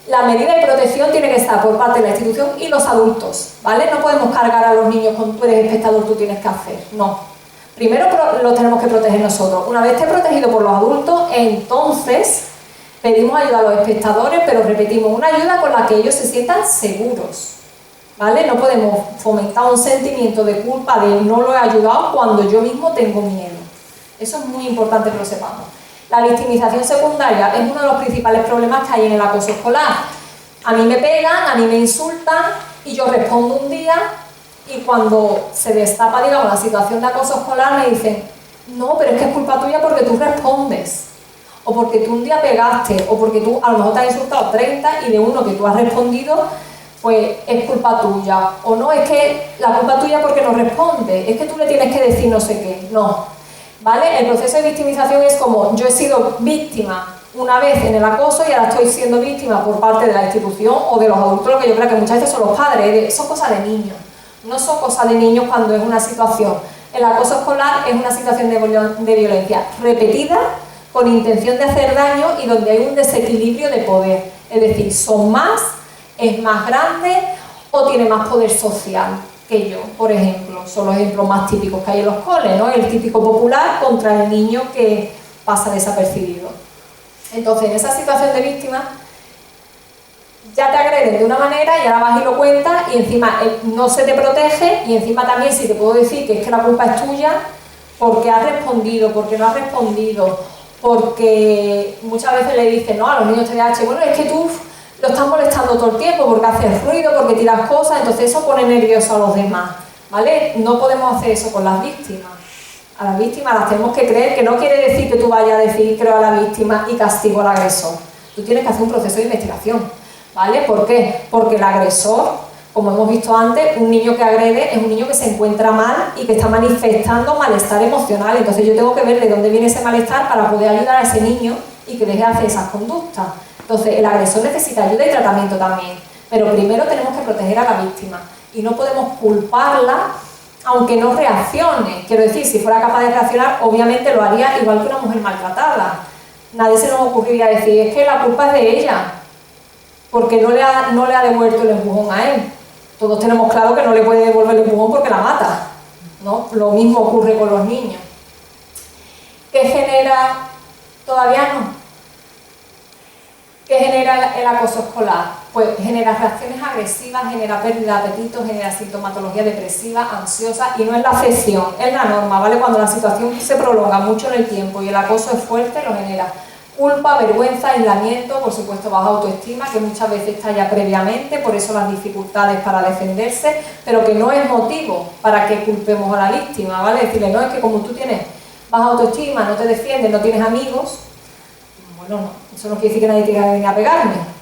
la medida de protección tiene que estar por parte de la institución y los adultos, ¿vale? No podemos cargar a los niños con: tú eres espectador, tú tienes que hacer. No. Primero los tenemos que proteger nosotros. Una vez esté protegido por los adultos, entonces pedimos ayuda a los espectadores, pero repetimos, una ayuda con la que ellos se sientan seguros, ¿vale? No podemos fomentar un sentimiento de culpa de no lo he ayudado cuando yo mismo tengo miedo. Eso es muy importante que lo sepamos. La victimización secundaria es uno de los principales problemas que hay en el acoso escolar. A mí me pegan, a mí me insultan y yo respondo un día, y cuando se destapa, digamos, la situación de acoso escolar me dicen: no, pero es que es culpa tuya porque tú respondes, o porque tú un día pegaste, o porque tú a lo mejor te has insultado 30 y de uno que tú has respondido, pues es culpa tuya. O no, es que la culpa tuya porque no responde, es que tú le tienes que decir no sé qué. No, ¿vale? El proceso de victimización es como: yo he sido víctima una vez en el acoso y ahora estoy siendo víctima por parte de la institución o de los adultos, lo que yo creo que muchas veces son los padres. Son cosas de niños. No son cosas de niños cuando es una situación. El acoso escolar es una situación de violencia repetida, con intención de hacer daño y donde hay un desequilibrio de poder. Es decir, son más, es más grande o tiene más poder social que yo, por ejemplo. Son los ejemplos más típicos que hay en los coles, ¿no? El típico popular contra el niño que pasa desapercibido. Entonces, en esa situación de víctima, ya te agreden de una manera y ahora vas y lo cuentas y encima no se te protege, y encima también si te puedo decir que es que la culpa es tuya porque has respondido, porque no has respondido, porque muchas veces le dicen, ¿no?, a los niños TDAH, bueno, es que tú lo estás molestando todo el tiempo porque haces ruido, porque tiras cosas, entonces eso pone nervioso a los demás, ¿vale? No podemos hacer eso con las víctimas. A las víctimas las tenemos que creer, que no quiere decir que tú vayas a decir creo a la víctima y castigo al agresor. Tú tienes que hacer un proceso de investigación, ¿vale? ¿Por qué? Porque el agresor, como hemos visto antes, un niño que agrede es un niño que se encuentra mal y que está manifestando malestar emocional. Entonces yo tengo que ver de dónde viene ese malestar para poder ayudar a ese niño y que deje de hacer esas conductas. Entonces el agresor necesita ayuda y tratamiento también, pero primero tenemos que proteger a la víctima y no podemos culparla aunque no reaccione. Quiero decir, si fuera capaz de reaccionar, obviamente lo haría igual que una mujer maltratada. Nadie se nos ocurriría decir, es que la culpa es de ella, porque no le ha devuelto el empujón a él. Todos tenemos claro que no le puede devolver el empujón porque la mata, ¿no? Lo mismo ocurre con los niños. ¿Qué genera? Todavía no. ¿Qué genera el acoso escolar? Pues genera reacciones agresivas, genera pérdida de apetito, genera sintomatología depresiva, ansiosa, y no es la excepción, es la norma, ¿vale? Cuando la situación se prolonga mucho en el tiempo y el acoso es fuerte, lo genera. Culpa, vergüenza, aislamiento, por supuesto baja autoestima, que muchas veces está ya previamente, por eso las dificultades para defenderse, pero que no es motivo para que culpemos a la víctima, ¿vale? Decirle, no, es que como tú tienes baja autoestima, no te defiendes, no tienes amigos, bueno, no, eso no quiere decir que nadie tenga que venir a pegarme.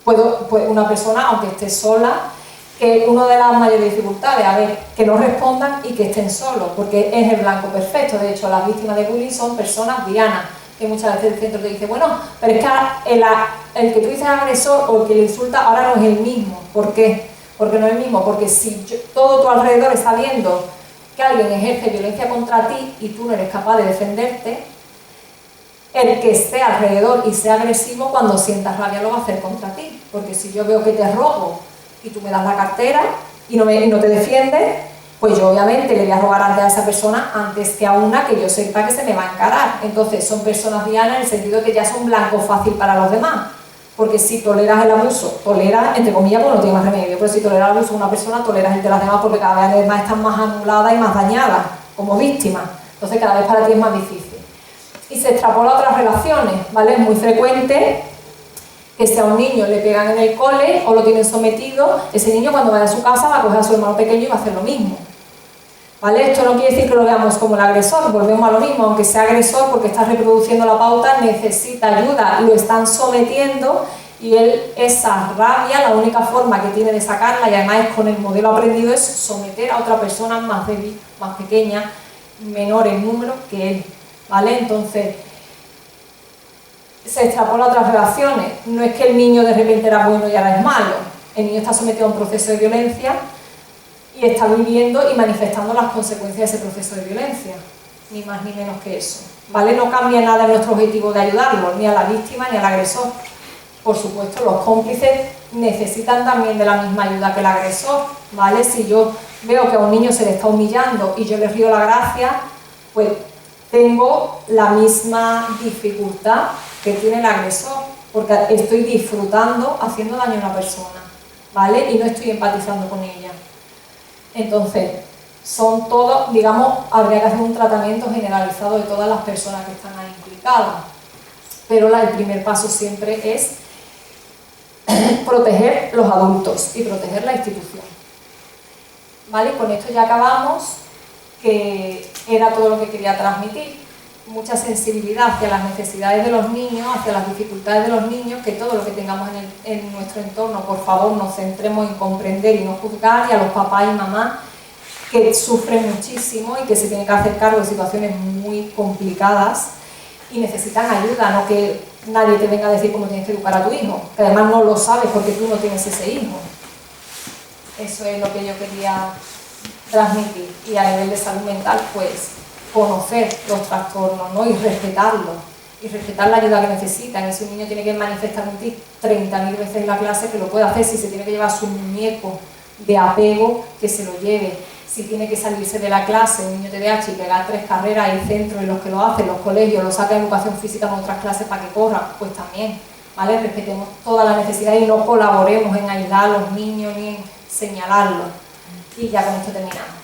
Pues una persona, aunque esté sola, que una de las mayores dificultades, a ver, que no respondan y que estén solos, porque es el blanco perfecto. De hecho, las víctimas de bullying son personas dianas, que muchas veces el centro te dice, bueno, pero es que el que tú dices agresor o el que le insulta ahora no es el mismo. ¿Por qué? Porque no es el mismo, porque si todo tu alrededor está viendo que alguien ejerce violencia contra ti y tú no eres capaz de defenderte, el que esté alrededor y sea agresivo, cuando sientas rabia lo va a hacer contra ti. Porque si yo veo que te robo y tú me das la cartera y no te defiendes, pues yo obviamente le voy a robar antes a esa persona antes que a una que yo sepa que se me va a encarar. Entonces son personas dianas en el sentido de que ya son blanco fácil para los demás. Porque si toleras el abuso, toleras, entre comillas, pues no tiene más remedio, pero si toleras el abuso de una persona, toleras el de las demás, porque cada vez además están más anuladas y más dañadas como víctimas. Entonces cada vez para ti es más difícil. Y se extrapola a otras relaciones, ¿vale? Es muy frecuente que si a un niño le pegan en el cole o lo tienen sometido, ese niño cuando vaya a su casa va a coger a su hermano pequeño y va a hacer lo mismo. ¿Vale? Esto no quiere decir que lo veamos como el agresor, volvemos a lo mismo, aunque sea agresor porque está reproduciendo la pauta, necesita ayuda, lo están sometiendo y él, esa rabia, la única forma que tiene de sacarla, y además es con el modelo aprendido, es someter a otra persona más débil, más pequeña, menor en número que él, ¿vale? Entonces, se extrapola a otras relaciones, no es que el niño de repente era bueno y ahora es malo, el niño está sometido a un proceso de violencia y está viviendo y manifestando las consecuencias de ese proceso de violencia, ni más ni menos que eso, ¿vale? No cambia nada en nuestro objetivo de ayudarlo, ni a la víctima ni al agresor. Por supuesto, los cómplices necesitan también de la misma ayuda que el agresor, ¿vale? Si yo veo que a un niño se le está humillando y yo le río la gracia, pues tengo la misma dificultad que tiene el agresor, porque estoy disfrutando haciendo daño a una persona, ¿vale? Y no estoy empatizando con ella. Entonces, son todos, digamos, habría que hacer un tratamiento generalizado de todas las personas que están ahí implicadas, pero el primer paso siempre es proteger los adultos y proteger la institución. ¿Vale? Con esto ya acabamos, que era todo lo que quería transmitir. Mucha sensibilidad hacia las necesidades de los niños, hacia las dificultades de los niños, que todo lo que tengamos en nuestro entorno, por favor, nos centremos en comprender y no juzgar, y a los papás y mamás que sufren muchísimo y que se tienen que hacer cargo de situaciones muy complicadas y necesitan ayuda, no que nadie te venga a decir cómo tienes que educar a tu hijo, que además no lo sabes porque tú no tienes ese hijo. Eso es lo que yo quería transmitir. Y a nivel de salud mental, pues conocer los trastornos, ¿no? Y respetarlos, y respetar la ayuda que necesitan. Y si un niño tiene que manifestar un tic 30.000 veces en la clase, que lo puede hacer. Si se tiene que llevar su muñeco de apego, que se lo lleve. Si tiene que salirse de la clase, un niño TDAH, y pegar 3 carreras, hay centros en los que lo hacen, los colegios, lo sacan de educación física en otras clases para que corra, pues también, ¿vale? Respetemos todas las necesidades y no colaboremos en aislar a los niños ni en señalarlos. Y ya con esto terminamos.